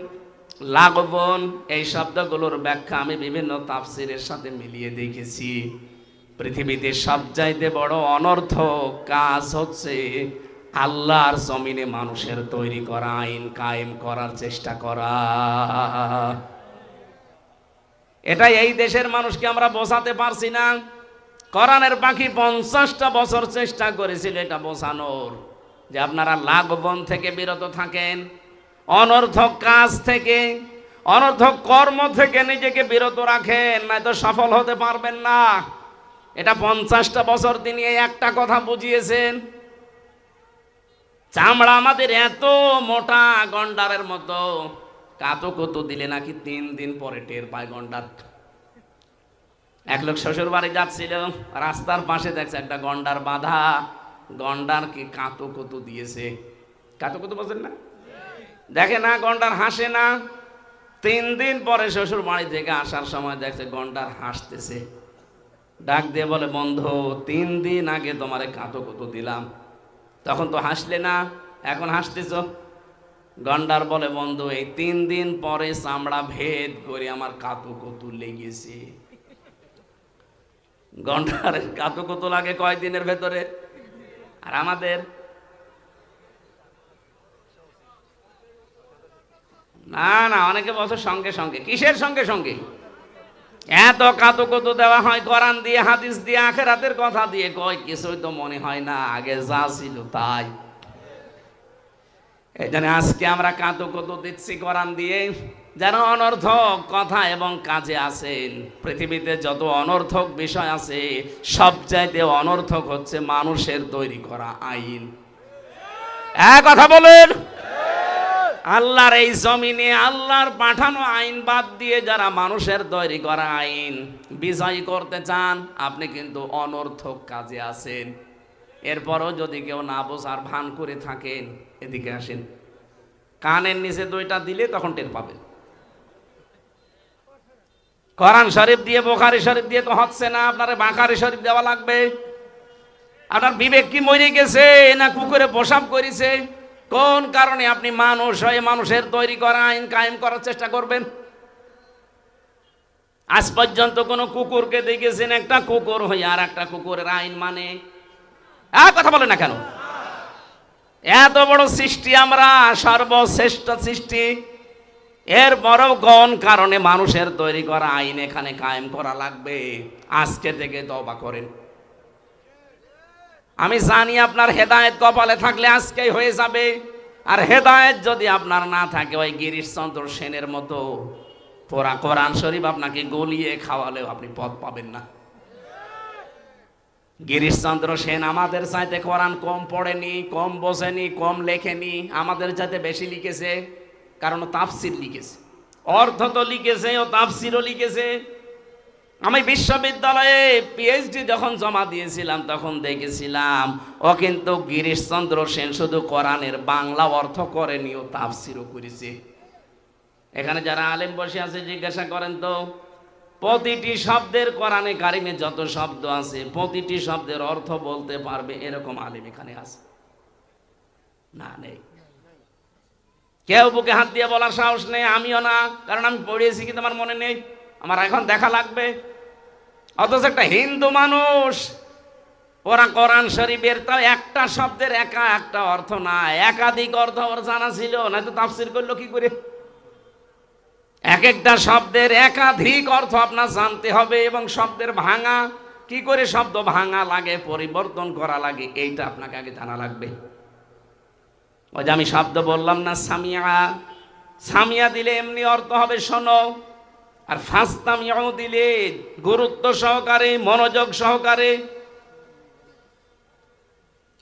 লাগবুন, এই শব্দগুলোর ব্যাখ্যা আমি বিভিন্ন তাফসীরের সাথে মিলিয়ে দেখেছি। পৃথিবীতে সবচাইতে বড় অনর্থক কাজ হচ্ছে আল্লাহর জমিনে মানুষের তৈরি করা আইন কায়েম করার চেষ্টা করা। এটা এই দেশের মানুষকে আমরা বোঝাতে পারছি না। কোরআনের পাখি 50টা বছর চেষ্টা করেছিল এটা বোঝানোর, যে আপনারা লাগবন থেকে বিরত থাকেন, অনর্থক কাজ থেকে, অনর্থক কর্ম থেকে নিজেকে বিরত রাখেন, নয়তো সফল হতে পারবেন না। এটা 50টা বছর তিনি এই একটা কথা বুঝিয়েছেন। চামড়া আমাদের এত মোটা গন্ডারের মতো, কাতো কতো দিলে নাকি 3 দিন পরে টের পায় গন্ডার। এক লোক শ্বশুর বাড়ি যাচ্ছিল, রাস্তার পাশে দেখছে একটা গন্ডার বাঁধা। গন্ডার কি কাতো কতো দিয়েছে। কাতো কতো বোঝেন না? দেখে না গন্ডার হাসে না। 3 দিন পরে শ্বশুর বাড়ি থেকে আসার সময় দেখছে গন্ডার হাসতেছে। ডাক দিয়ে বলে, বন্ধু 3 দিন আগে তোমারে কাতো কতো দিলাম, তখন তো হাসলে না, এখন হাসতেছ। গন্ডার বলে, বন্ধু এই 3 দিন পরে চামড়া ভেদ করে আমার কাতো কতো লেগেছে। গন্ডারের কাতো কতো লাগে কয়দিনের ভেতরে, আর আমাদের না না, অনেকে বছর সঙ্গে সঙ্গে। কিসের সঙ্গে সঙ্গে? এত কাতো কতো দেওয়া হয় কোরআন দিয়ে, হাদিস দিয়ে, আখিরাতের কথা দিয়ে, কয় কিছুই তো মনে হয় না, আগে যা ছিল তাই। এই জন্য আজকে আমরা কাতো কতো দিচ্ছি কোরআন দিয়ে, যারা অনর্থক কথা এবং কাজে আছেন। পৃথিবীতে যত অনর্থক বিষয় আছে, সবচাইতে অনর্থক হচ্ছে মানুষের তৈরি করা আইন। এক কথা বলেন, আল্লাহর এই জমিনে আল্লাহর পাঠানো আইন বাদ দিয়ে যারা মানুষের তৈরি করা আইন বিজয়ী করতে চান, আপনি কিন্তু অনর্থক কাজে আছেন। এরপরও যদি কেউ না বোঝার ভান করে থাকেন, এদিকে আসেন, কানের নিচে 2টা দিলে তখন টের পাবেন। কোরআন শরীফ দিয়ে, বুখারী শরীফ দিয়ে তো হচ্ছে না, আপনার বুখারী শরীফ দেওয়া লাগবে। আপনার বিবেক কি মরে গেছে না কুকুরে প্রসাব করেছে? কোন কারণে আপনি মানুষ হয়ে মানুষের তৈরি করা আইন কায়েম করার চেষ্টা করবেন? আজ পর্যন্ত কোন কুকুরকে দেখেছেন একটা কুকুর হয়ে আর একটা কুকুরের আইন মানে? কথা বলে না কেন? এত বড় সৃষ্টি আমরা, সর্বশ্রেষ্ঠ সৃষ্টি, এর বড় কোন কারণে মানুষের তৈরি করা আইন এখানে কায়েম করা লাগবে? আজকে থেকে তওবা করেন। আমি জানি আপনার হেদায়েত কপালে থাকলে আজকেই হয়ে যাবে, আর হেদায়েত যদি আপনার না থাকে, ওই গিরিশচন্দ্র সেনের মতো পুরা কোরআন শরীফ আপনাকে গলিয়ে খাওয়ালেও আপনি পথ পাবেন না। গিরিশচন্দ্র সেন আমাদের চাইতে কোরআন কম পড়েনি, কম বোঝেনি, কম লেখেনি, আমাদের চাইতে বেশি লিখেছে। কারণ তাফসির লিখেছে, অর্থ তো লিখেছে, ও তাফসিরও লিখেছে। আমি বিশ্ববিদ্যালয়ে পিএইচডি যখন জমা দিয়েছিলাম তখন দেখেছিলাম ও কিন্তু গিরিশচন্দ্র সেন শুধু কোরআনের বাংলা অর্থ করেনি, ও তাফসিরও করেছে। এখানে যারা আলেম বসে আছে জিজ্ঞাসা করেন তো, প্রতিটি শব্দের কোরআনে কারিমে যত শব্দ আছে প্রতিটি শব্দের অর্থ বলতে পারবে এরকম আলেম এখানে আছে না? নেই। কেউ বুকে হাত দিয়ে বলার সাহস নেই, আমিও না, কারণ আমি পড়িয়েছি কিন্তু আমার মনে নেই, আমার এখন দেখা লাগবে। অথচ একটা হিন্দু মানুষ ওরা কোরআন শরীফের তো একটা শব্দের একা একটা অর্থ না, একাধিক অর্থ ওর জানা ছিল, না তো তাফসীর করলো কি করে? এক একটা শব্দের একাধিক অর্থ আপনার জানতে হবে, এবং শব্দের ভাঙা কি করে, শব্দ ভাঙা লাগে, পরিবর্তন করা লাগে, এইটা আপনাকে আগে জানা লাগবে। ওই যে আমি শব্দ বললাম না, সামিয়া, সামিয়া দিলে এমনি অর্থ হবে শোনো, আর ফাস্তামিউ দিলে গুরুত্ব সহকারে, মনোযোগ সহকারে।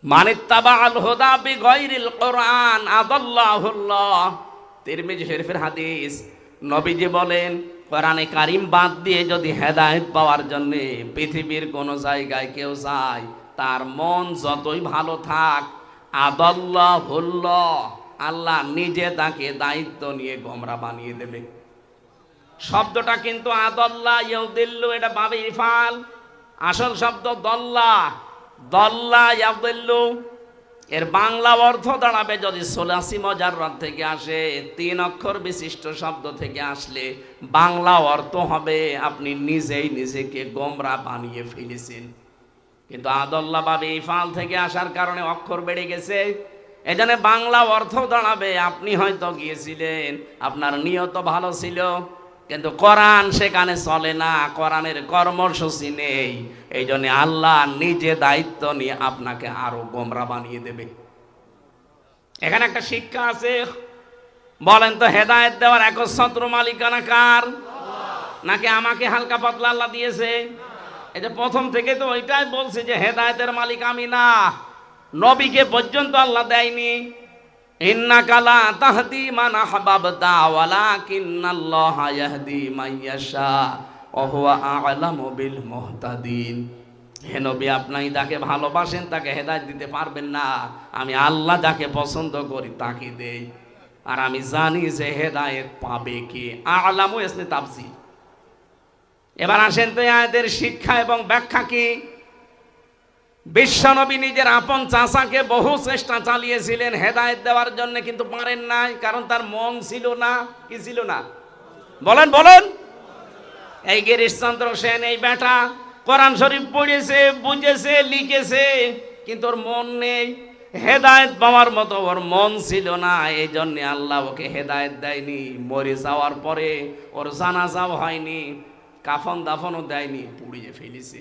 মানিত্তাবাআল হুদা বিগাইরিল কোরআন আদাল্লাহুল্লাহ, তিরমিজি শরীফের হাদিস। নবীজি বলেন, কোরআনে কারিম বাদ দিয়ে যদি হেদায়েত পাওয়ার জন্য পৃথিবীর কোন জায়গায় কেউ যায়, তার মন যতই ভালো থাক, আদাল্লাহুল্লাহ, আল্লাহ নিজে তাকে দায়িত্ব নিয়ে গোমরা বানিয়ে দেবে। শব্দটা কিন্তু আদাল্লাহ ইয়াউদিল্লু, এটা বাবে ইফাল, আসল শব্দ দল্লা, দল্লা ইয়াউদিল্লু। এর বাংলা অর্থ দাঁড়াবে, যদি সোলাসি মুজাররাদ থেকে আসে, 3 অক্ষর বিশিষ্ট শব্দ থেকে আসলে বাংলা অর্থ হবে আপনি নিজেই নিজেকে গোমরা বানিয়ে ফেলেছেন। কিন্তু আদাল্লাহ বাবে ইফাল থেকে আসার কারণে অক্ষর বেড়ে গেছে, এজন্য বাংলা অর্থ দাঁড়াবে আপনি হয়তো গিয়েছিলেন, আপনার নিয়ত ভালো ছিল, কিন্তু কোরআন সেখানে চলে না, কোরআনের কর্মসূচি নেই। এই জন্য আল্লাহ নিজে দায়িত্ব নিয়ে আপনাকে আরো গোমরা বানিয়ে দেবে। এখানে একটা শিক্ষা আছে, বলেন তো, হেদায়েত দেওয়ার একচ্ছত্র মালিকানা কার? নাকি আমাকে হালকা পাতলা আল্লাহ দিয়েছে? এই যে প্রথম থেকে তো ওইটাই বলছে যে হেদায়েতের মালিক আমি না, নবীকে পর্যন্ত আল্লাহ দেয়নি। ইন্নাকা লা তাহদি মান আহবাবতা ওয়ালাকিন্নাল্লাহা ইয়াহদি মান ইয়াশা ওয়া হুয়া আ'লামু বিল মুহতাদিন। হে নবী, আপনি যাকে ভালোবাসেন তাকে হেদায়েত দিতে পারবেন না, আমি আল্লাহ যাকে পছন্দ করি তাকে দেই, আর আমি জানি যে হেদায়েত পাবে কে। আ'লামু ইসনে তাফসীর। এবার আসেন তো আয়াতের শিক্ষা এবং ব্যাখ্যা কি। বিশ্বনবী নিজের আপন চাচাকে বহু চেষ্টা চালিয়েছিলেন হেদায়েত দেওয়ার জন্য, কিন্তু পারেন নাই, কারণ তার মন ছিল না। কি ছিল না? বলেন বলেন। এই গিরিশচন্দ্র সেন, এই বেটা কোরআন শরীফ পড়েছে, বুঝেছে, লিখেছে, কিন্তু ওর মন নেই। হেদায়েত পাওয়ার মতো ওর মন ছিল না, এই জন্য আল্লাহ ওকে হেদায়েত দেয়নি। মরে যাওয়ার পরে ওর জানাজাও হয়নি, কাফন দাফনও দেয়নি, পুড়িয়ে ফেলেছে।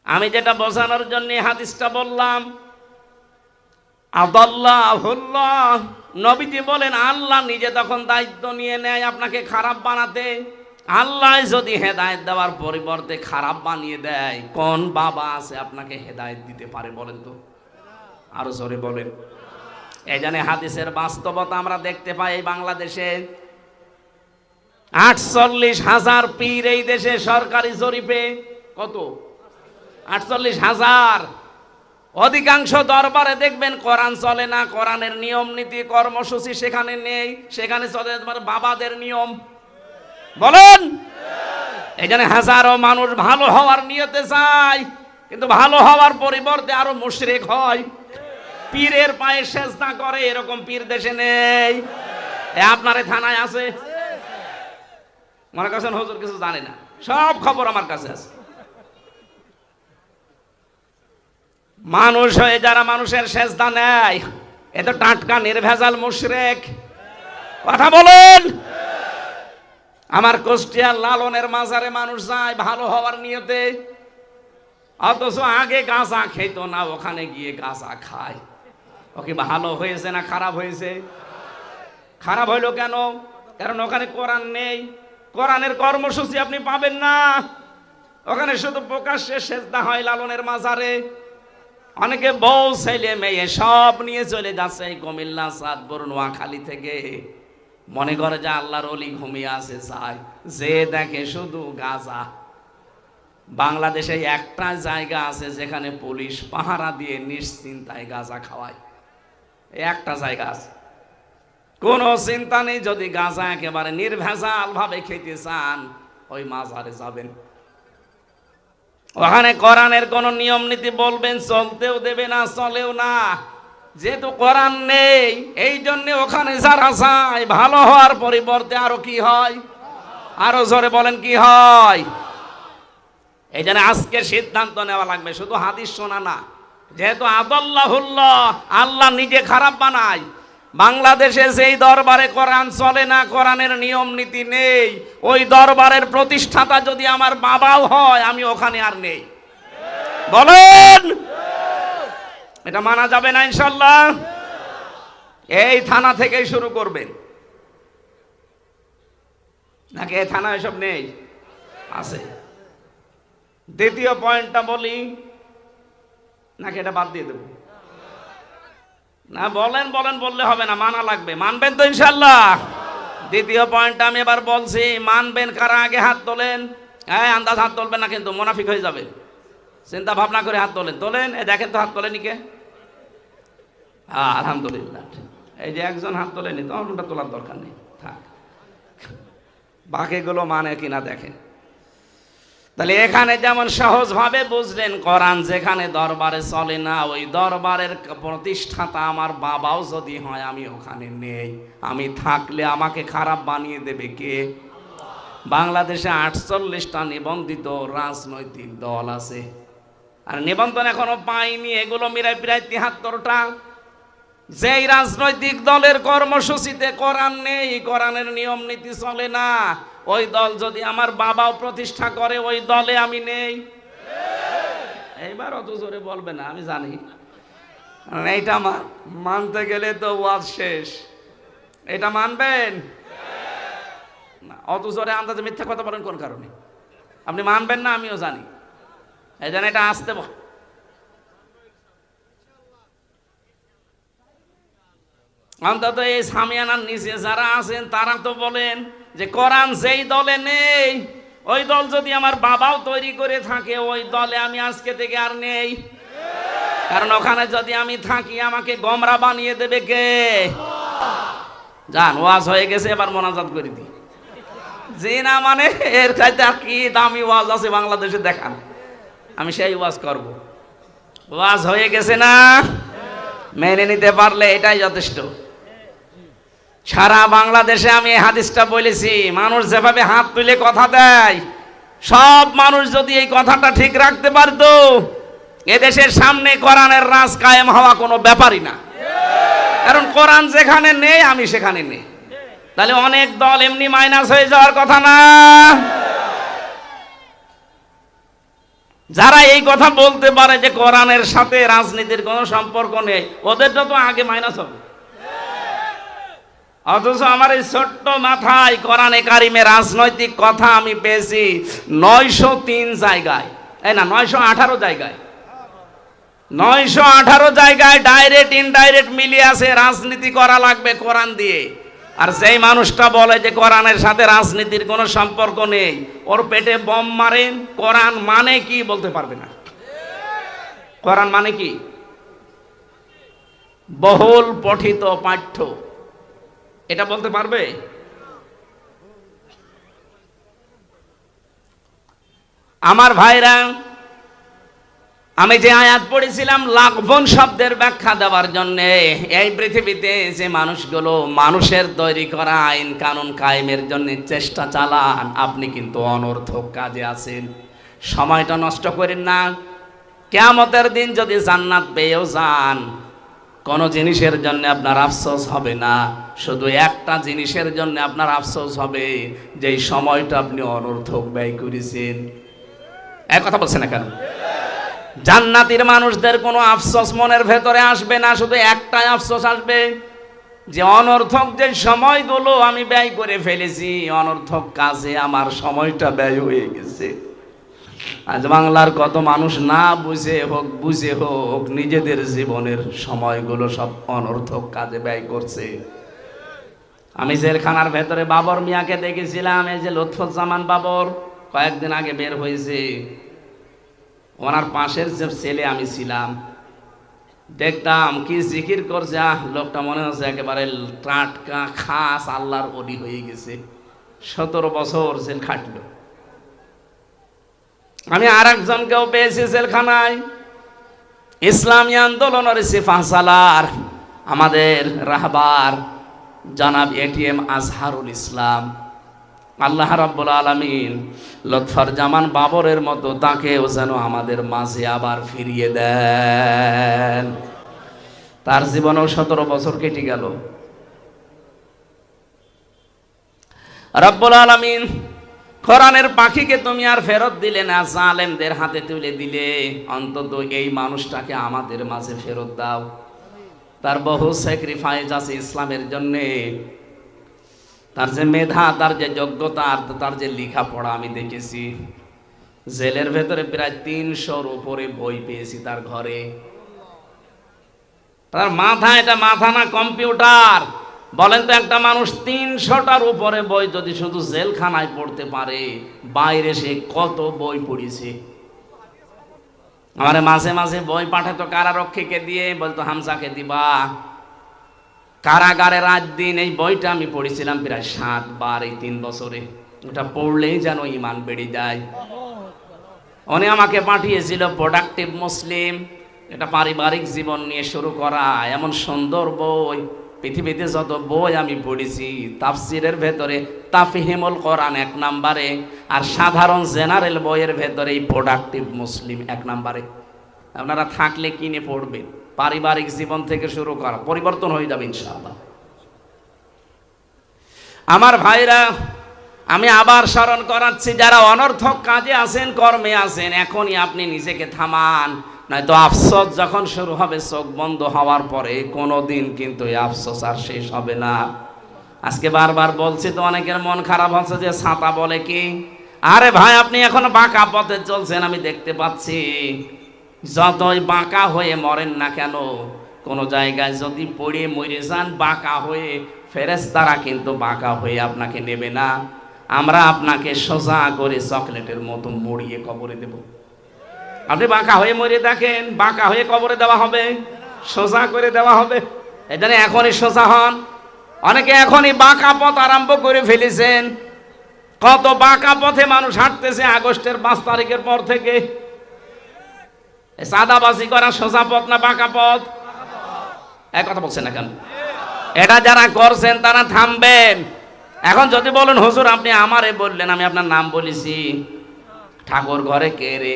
আমি যেটা বোঝানোর জন্য হাদিসটা বললাম, আদাল্লাহুল্লাহ, নবীজি বলেন আল্লাহ নিজে তখন দায়িত্ব নিয়ে নেয় আপনাকে খারাপ বানাতে। আল্লাহ যদি হেদায়েত দেওয়ার পরিবর্তে খারাপ বানিয়ে দেয়, কোন বাবা আছে আপনাকে হেদায়েত দিতে পারে বলেন তো? আরো জোরে বলেন। এই জন্য হাদিসের বাস্তবতা আমরা দেখতে পাই এই বাংলাদেশে 48,000 পীর এই দেশে সরকারি জরিপে। কত? 48,000। অধিকাংশ দরবারে দেখবেন কোরআন চলে না, কোরআনের নিয়ম নীতি কর্মসূচি সেখানে নেই, সেখানে চলে তোমার বাবাদের নিয়ম। বলেন। এই জন্য হাজারো মানুষ ভালো হওয়ার নিয়তে চায়, কিন্তু ভালো হওয়ার পরিবর্তে আরো মুশরিক হয়, পীরের পায়ে সেজদা করে। এরকম পীর দেশে নেই? আপনার থানায় আছে? মনে করছেন হুজুর কিছু জানে না, সব খবর আমার কাছে আছে। মানুষ হয়ে যারা মানুষের সেজদা নেয়, এ তো টাটকা নির্ভেজাল মুশরিক। কথা বলেন। আমার কুষ্টিয়ার লালনের মাজারে মানুষ যায় ভালো হওয়ার নিয়তে, অথচ আগে গাঁজা খেত না, ওখানে গিয়ে গাঁজা খায়। ও কি ভালো হয়েছে না খারাপ হয়েছে? খারাপ হইলো কেন? কারণ ওখানে কোরআন নেই, কোরআনের কর্মসূচি আপনি পাবেন না। ওখানে শুধু প্রকাশ্যে সেজদা হয় লালনের মাজারে। অনেকে বউ ছেলে মেয়ে সব নিয়ে চলে যাচ্ছে এই কুমিল্লা, চাঁদপুর, নোয়াখালী থেকে, মনে করে যে আল্লাহর ওলি ঘুমিয়ে আছে, যায় যে দেখে শুধু গাঁজা। বাংলাদেশে একটা জায়গা আছে যেখানে পুলিশ পাহারা দিয়ে নিশ্চিন্তায় গাঁজা খাওয়ায়, একটা জায়গা আছে, কোনো চিন্তা নেই। যদি গাঁজা একেবারে নির্ভেজাল ভাবে খেতে চান, ওই মাজারে যাবেন, ওখানে কোরআনের কোন নিয়ম নীতি বলবেন, চলতেও দেবে না, চলেও না। যেহেতু কোরআন নেই, এই জন্য ওখানে যারা যায় ভালো হওয়ার পরিবর্তে আরো কি হয়? আরো জোরে বলেন, কি হয়? এই জন্য আজকে সিদ্ধান্ত নেওয়া লাগবে, শুধু হাদিস শোনা না। যেহেতু আদাল্লাহুল্লাহ, আল্লাহ নিজে খারাপ বানায়। বাংলাদেশে যেই দরবারে কোরআন চলে না, কোরআনের নিয়ম নীতি নেই, ওই দরবারের প্রতিষ্ঠাতা যদি আমার বাবাও হয়, আমি ওখানে আর নেই। বলেন। এটা মানা যাবে না ইনশাল্লাহ। এই থানা থেকেই শুরু করবেন, নাকি এই থানা এসব নেই? আছে। দ্বিতীয় পয়েন্টটা বলি নাকি এটা বাদ দিয়ে দেব? না, বলেন বলেন বললে হবে না, মানা লাগবে। মানবেন তো ইনশাল্লাহ? দ্বিতীয় পয়েন্টটা আমি এবার বলছি, মানবেন কারা? আগে হাত তোলেন। হ্যাঁ, আন্দাজ হাত তোলবেন না কিন্তু, মুনাফিক হয়ে যাবে। চিন্তা ভাবনা করে হাত তোলেন। তোলেন, এই দেখেন তো হাত তোলেনি কে? হ্যাঁ, আলহামদুলিল্লাহ। এই যে একজন হাত তোলেনি, তখন ওটা তোলার দরকার নেই, থাক। বাকিগুলো মানে কিনা দেখেন। তাহলে এখানে যেমন সহজভাবে বুঝলেন, কোরআন যেখানে দরবারে চলে না, ওই দরবারের প্রতিষ্ঠাতা আমার বাবাও যদি হয়, আমি ওখানে নেই। আমি থাকলে আমাকে খারাপ বানিয়ে দেবে কে? বাংলাদেশে 48টা নিবন্ধিত রাজনৈতিক দল আছে, আর নিবন্ধন এখনো পাইনি, এগুলো মিরাই প্রায় 73টা। যেই রাজনৈতিক দলের কর্মসূচিতে কোরআন নেই, কোরআনের নিয়ম নীতি চলে না, ওই দল যদি আমার বাবাও প্রতিষ্ঠা করে, ওই দলে আমি নেই। এইবার অত জোরে বলবে না, আমি জানি। এইটা মানতে গেলে তো ওয়াজ শেষ। এটা মানবেন না? অত জোরে আন্দাজে মিথ্যা কথা বলেন কোন কারণে? আপনি মানবেন না, আমিও জানি। এই জন্য এটা আসতে অন্তত এই সামিয়ানার নিচে যারা আছেন তারা তো বলেন যে কোরআন যেই দলে নেই, ওই দল যদি আমার বাবাও তৈরি করে থাকে, ওই দলে আমি আজকে থেকে আর নেই। কারণ ওখানে যদি আমি থাকি আমাকে গোমরা বানিয়ে দেবে কে? জান, ওয়াজ হয়ে গেছে, এবার মোনাজাত করে দিই। যে না মানে এর চাইতে আর কি দামি ওয়াজ আছে বাংলাদেশে দেখান, আমি সেই ওয়াজ করব। ওয়াজ হয়ে গেছে না? মেনে নিতে পারলে এটাই যথেষ্ট। সারা বাংলাদেশে আমি এই হাদিসটা বলেছি, মানুষ যেভাবে হাত তুলে কথা দেয়, সব মানুষ যদি এই কথাটা ঠিক রাখতে পারতো, এদেশের সামনে কোরআনের রাজ কায়েম হওয়া কোনো ব্যাপারই না। কারণ কোরআন যেখানে নেই আমি সেখানে নেই, তাহলে অনেক দল এমনি মাইনাস হয়ে যাওয়ার কথা না। যারা এই কথা বলতে পারে যে কোরআনের সাথে রাজনীতির কোনো সম্পর্ক নেই, ওদেরটা তো আগে মাইনাস হবে। অথচ আমার এই ছোট্ট মাথায় কোরআনে কারিমে রাজনৈতিক কথা আমি পেয়েছি 903 জায়গায়, এই না 918 জায়গায়, 918 জায়গায় ডাইরেক্ট ইনডাইরেক্ট মিলিয়ে আছে রাজনীতি করা লাগবে কোরআন দিয়ে। আর যেই মানুষটা বলে যে কোরআনের সাথে রাজনীতির কোনো সম্পর্ক নেই, ওর পেটে বম মারেন। কোরআন মানে কি বলতে পারবে না। কোরআন মানে কি? বহুল পঠিত পাঠ্য, এটা বলতে পারবে? আমার ভাইরা, আমি যে আয়াত পড়েছিলাম লাকবন শব্দের ব্যাখ্যা দেওয়ার জন্য, এই পৃথিবীতে যে মানুষগুলো মানুষের তৈরি করা আইন কানুন কায়েমের জন্য চেষ্টা চালান, আপনি কিন্তু অনর্থক কাজে আছেন। সময়টা নষ্ট করেন না। কিয়ামতের দিন যদি জান্নাত পেয়েও যান, কোনো জিনিসের জন্য আপনার আফসোস হবে না। শুধু একটা জিনিসের জন্য আপনার আফসোস হবে, যে সময়টা আপনি অনর্থক ব্যয় করেছেন। এক কথা বলছেন না কেন? জান্নাতীর মানুষদের কোনো আফসোস মনের ভেতরে আসবে না, শুধু একটাই আফসোস আসবে, যে অনর্থক যে সময়গুলো আমি ব্যয় করে ফেলেছি, অনর্থক কাজে আমার সময়টা ব্যয় হয়ে গেছে। আজ বাংলার কত মানুষ না বুঝে হোক বুঝে হোক নিজেদের জীবনের সময়গুলো সব অনর্থক কাজে ব্যয় করছে। আমি জেলখানার ভেতরে বাবর মিয়াকে দেখেছিলাম, এই যে লুৎফুজ্জামান বাবর, কয়েকদিন আগে বের হয়েছে। ওনার পাশের যে ছেলে আমি ছিলাম, দেখতাম কি জিকির করছে। লোকটা মনে হচ্ছে একেবারে টাটকা খাস আল্লাহর ওলি হয়ে গেছে। 17 বছর জেল খাটলো। আমি আর একজনকেও পেয়েছি জেলখানায়, ইসলামী আন্দোলনের সিফা সালার, আমাদের রাহবার জনাব এটিএম আজহারুল ইসলাম। আল্লাহ রাব্বুল আলামিন লুৎফুজ্জামান বাবরের মতো তাকেও যেন আমাদের মাঝে আবার ফিরিয়ে দেন। তার জীবনেও 17 বছর কেটে গেল। রাব্বুল আলামিন কোরআনের পাখিকে তুমি আর ফেরত দিলে না, জালেমদের হাতে তুলে দিলে, অন্তত এই মানুষটাকে আমাদের মাঝে ফেরত দাও। তার বহু স্যাক্রিফাইস আছে ইসলামের জন্যে। তার যে মেধা, তার যে যোগ্যতা, তার যে লেখাপড়া আমি দেখেছি। জেলের ভেতরে প্রায় 300-র উপরে বই পেয়েছি তার ঘরে। তার মাথা, এটা মাথা না কম্পিউটার। বলেন তো, একটা মানুষ 300টার উপরে বই যদি শুধু জেলখানায় পড়তে পারে, বাইরে সে কত বই পড়েছে। আমার মাঝে মাঝে বই পাঠাতো কারারক্ষীকে দিয়ে, বলতো হামজাকে দিবা। কারাগারে রাত দিন এই বইটা আমি পড়েছিলাম প্রায় 7 বার এই 3 বছরে। ওটা পড়লেই যেন ঈমান বেড়ে যায়। উনি আমাকে পাঠিয়েছিল প্রোডাক্টিভ মুসলিম, এটা পারিবারিক জীবন নিয়ে শুরু করা। এমন সুন্দর বই, পৃথিবীতে যত বই আমি পড়েছি, তাফসিরের ভেতরে তাফহিমুল কোরআন 1 নম্বরে, আর সাধারণ জেনারেল বইয়ের ভেতরে এই প্রোডাক্টিভ মুসলিম 1 নম্বরে। আপনারা থাকলে কিনে পড়বেন। পারিবারিক জীবন থেকে শুরু করা, পরিবর্তন হয়ে যাবে ইনশাআল্লাহ। আমার ভাইরা, আমি আবার স্মরণ করাচ্ছি, যারা অনর্থক কাজে আছেন, কর্মে আছেন, এখনই আপনি নিজেকে থামান, নয়তো আফসোস যখন শুরু হবে চোখ বন্ধ হওয়ার পরে, কোনোদিন কিন্তু এই আফসোস আর শেষ হবে না। আজকে বারবার বলছি তো, অনেকের মন খারাপ হচ্ছে যে ছাতা বলে কি। আরে ভাই, আপনি এখন বাঁকা পথে চলছেন, আমি দেখতে পাচ্ছি। যতই বাঁকা হয়ে মরেন না কেন, কোন জায়গায় যদি পড়ে মরে যান বাঁকা হয়ে, ফেরেশতারা কিন্তু বাঁকা হয়ে আপনাকে নেবে না, আমরা আপনাকে সোজা করে চকলেটের মতো মুড়িয়ে কবরে দেব। আপনি বাঁকা হয়ে মরে দেখেন, বাঁকা হয়ে কবরে দেওয়া হবে, সোজা করে দেওয়া হবে। এই জন্য এখনই সোজা হন। অনেকে এখনই বাঁকা পথ আরম্ভ করে ফেলেছেন। কত বাঁকা পথে মানুষ হাঁটতেছে আগস্টের 5 তারিখের পর থেকে। সাদাবাজি করা সোজা পথ না বাঁকা পথ? এক কথা বলছেন না কেন? এটা যারা করছেন তারা থামবেন। এখন যদি বলেন হুজুর আপনি আমারে বললেন, আমি আপনার নাম বলেছি, ঠাকুর ঘরে কে রে?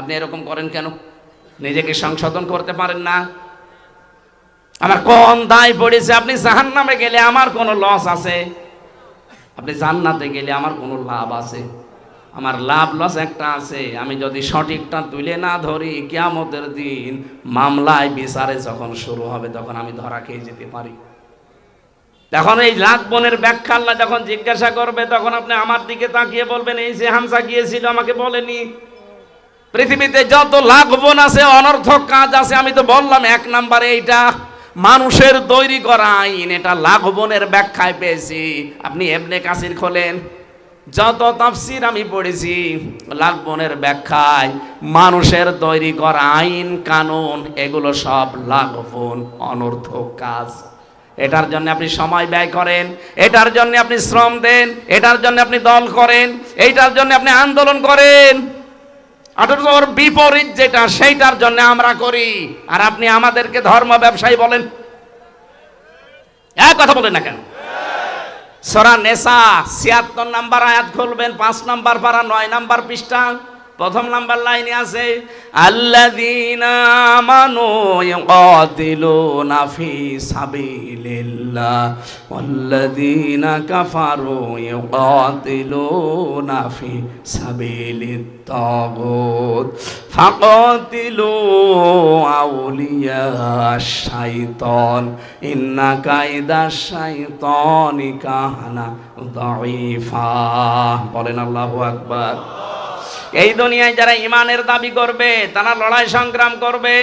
আপনি এরকম করেন কেন? নিজেকে সংশোধন করতে পারেন না? আমার কোন দায় পড়েছে? আপনি জাহান্নামে গেলে আমার কোনো লস আছে? আপনি জান্নাতে গেলে আমার কোনো লাভ আছে? আমার লাভ লস একটা আছে, আমি যদি সঠিকটা তুলে না ধরি কিয়ামতের দিন মামলায় বিচারে যখন শুরু হবে তখন আমি ধরা খেয়ে যেতে পারি। তখন এই লাখ বোনের ব্যাখ্যা আল্লাহ যখন জিজ্ঞাসা করবে তখন আপনি আমার দিকে তাকিয়ে বলবেন এই যে হামজা গিয়েছিল আমাকে বলেনি। পৃথিবীতে যত লাখ বোন আছে, অনর্থক কাজ আছে, আমি তো বললাম 1 নম্বরে এইটা মানুষের তৈরি করা আইন, এটা লাখ বোনের ব্যাখ্যায় পেয়েছি। আপনি ইবনে কাসির খোলেন, যত তাফসীর আমি পড়েছি লাখ বোনের ব্যাখ্যায় মানুষের তৈরি করা আইন কানুন এগুলো সব লাখ বোন অনর্থক কাজ। এটার জন্য আপনি সময় ব্যয় করেন, এটার জন্য আপনি শ্রম দেন, এটার জন্য আপনি দল করেন, এইটার জন্য আপনি আন্দোলন করেন, অথচ বিপরীত যেটা সেইটার জন্য আমরা করি। আর আপনি আমাদেরকে ধর্ম ব্যবসায়ী বলেন। এক কথা বলেন না কেন? সূরা নিসা ৭৬ নম্বর আয়াত খুলবেন, 5 নম্বর পারা 9 নম্বর পৃষ্ঠা, প্রথম নাম্বার লাইনে আছে আল্লাযীনা আমানু ইউকাতিলুনা ফি সাবিলিল্লাহ ওয়াল্লাযীনা কাফারু ইউকাতিলুনা ফি সাবিলিত তাগুত ফাকাতিলু আউলিয়াশ শাইতান ইন্না কাইদাশ শাইতানি কানা দাঈফা। বলেন আল্লাহু আকবার। এই দুনিয়ায় যারা ইমানের দাবি করবে তারা লড়াই সংগ্রাম করবে,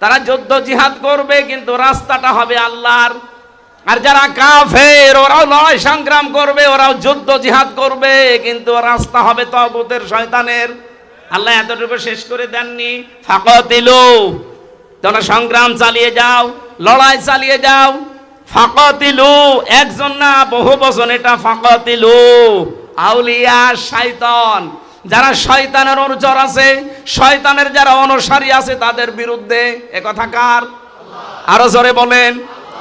তারা যুদ্ধ জিহাদ করবে, কিন্তু রাস্তাটা হবে আল্লাহর। আর যারা কাফের ওরাও লড়াই সংগ্রাম করবে, ওরাও যুদ্ধ জিহাদ করবে, কিন্তু রাস্তা হবে তাগুতের শয়তানের। আল্লাহ এতটুকু শেষ করে দেননি, ফাকাতিলু, তোমরা সংগ্রাম চালিয়ে যাও, লড়াই চালিয়ে যাও। ফাকাতিলু একজন না বহু বচন, এটা ফাকাতিলু আউলিয়া শয়তান, যারা শয়তানের অনুচর আছে, শয়তানের যারা অনুসারী আছে তাদের বিরুদ্ধে। এ কথা কার? আরো জোরে বলেন।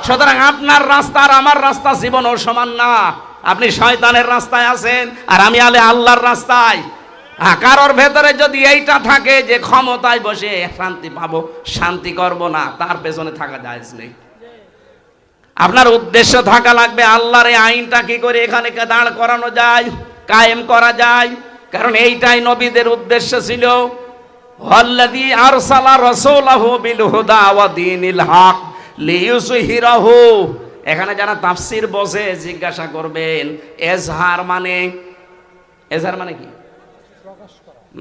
সুতরাং আপনার রাস্তা আর আমার রাস্তা জীবনও সমান না। আপনি শয়তানের রাস্তায় আছেন আর আমি আল্লাহর রাস্তায়। কারোর ভেতরে যদি এইটা থাকে যে ক্ষমতায় বসে শান্তি পাবো, শান্তি করব না, তার পেছনে থাকা জায়েজ নেই। আপনার উদ্দেশ্য থাকা লাগবে আল্লাহর এই আইনটা কি করে এখানে দাঁড় করানো যায়, কায়েম করা যায়। কারণ এইটাই নবীদের উদ্দেশ্য ছিল। আল্লাযী আরসালা রাসূলাহু বিল হুদা ওয়া দীনিল হক লিইয়ুযহিরাহু। এখানে যারা তাফসীর বোঝে জিজ্ঞাসা করবেন এজহার মানে, এজহার মানে কি?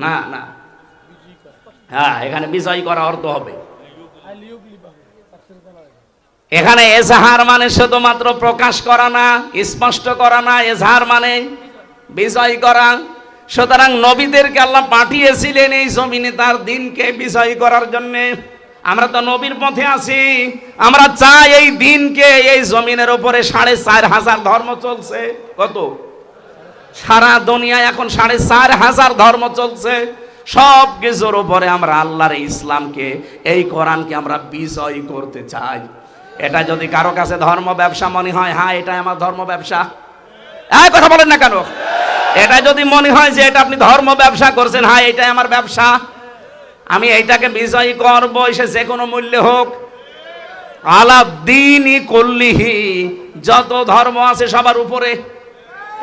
না না, হ্যাঁ এখানে বিজয় করা অর্থ হবে। এখানে এজহার মানে শুধুমাত্র প্রকাশ করা না, স্পষ্ট করা না, এজহার মানে বিজয় করা। সুতরাং নবীদেরকে আল্লাহ পাঠিয়েছিলেন এই জমিনে তার দিনকে বিজয় করার জন্য। আমরা তো নবীর পথে আছি, আমরা চাই এই দিনকে, এই জমিনের উপরে ৪৫০০ ধর্ম চলছে। কত? সারা দুনিয়ায় এখন ৪৫০০ ধর্ম চলছে। সব কিছুর উপরে আমরা আল্লাহর ইসলামকে, এই কোরআনকে আমরা বিজয় করতে চাই। এটা যদি কারো কাছে ধর্ম ব্যবসা মনে হয়, হ্যাঁ এটাই আমার ধর্ম ব্যবসা, এই কথা বলেন না কেন? এটা যদি মনে হয় যে এটা আপনি ধর্ম ব্যবসা করছেন, হ্যাঁ এটাই আমার ব্যবসা, আমি এইটাকে বিজয়ী করবো, সে যে কোনো মূল্যে হোক। আলাদ্দীনি কুল্লিহি, যত ধর্ম আছে সবার উপরে,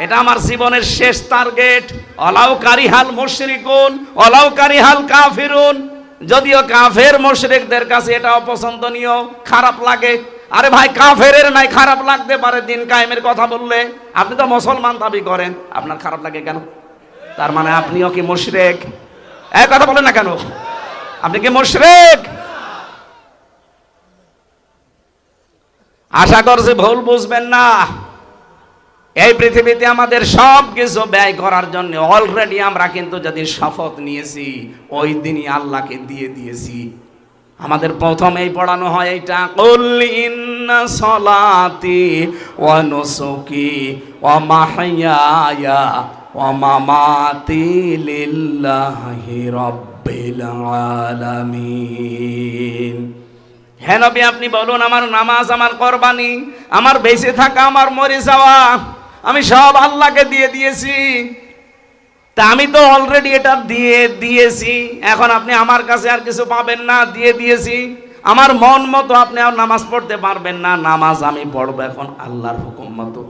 এটা আমার জীবনের শেষ টার্গেট। অলাউ কারিহাল মুশরিকুন অলাউ কারিহাল কাফিরুন। যদিও কাফের মুশরিকদের কাছে এটা অপছন্দনীয়, খারাপ লাগে। আরে ভাই কাফেরের নাই খারাপ লাগতে পারে দিন কায়েমের কথা বললে, আপনি তো মুসলমান দাবি করেন, আপনার খারাপ লাগে কেন? তার মানে আপনিও কি মুশরিক? এই কথা বলেন না কেন? আপনি কি মুশরিক? আশা করছি ভুল বুঝবেন না। এই পৃথিবীতে আমাদের সব কিছু ব্যয় করার জন্য অলরেডি আমরা কিন্তু যদি শপথ নিয়েছি, ওই দিনই আল্লাহকে দিয়ে দিয়েছি। আমাদের প্রথমেই পড়ানো হয় এইটা, কুল ইন্না সলাতি ওয়া নুসুকি ওয়া মাহইয়ায়া ওয়া মামাতি লিল্লাহি রাব্বিল আলামিন। হে নবী, আপনি বলুন আমার নামাজ, আমার কুরবানি, আমার বেঁচে থাকা, আমার মরে যাওয়া, আমি সব আল্লাহকে দিয়ে দিয়েছি। তা আমি তো অলরেডি এটা দিয়ে দিয়েছি, এখন আপনি আমার কাছে আর কিছু পাবেন না, দিয়ে দিয়েছি। আমার মন মতো আপনি আর নামাজ পড়তে পারবেন না। নামাজ আমি পড়বো এখন আল্লাহর হুকুম মতো।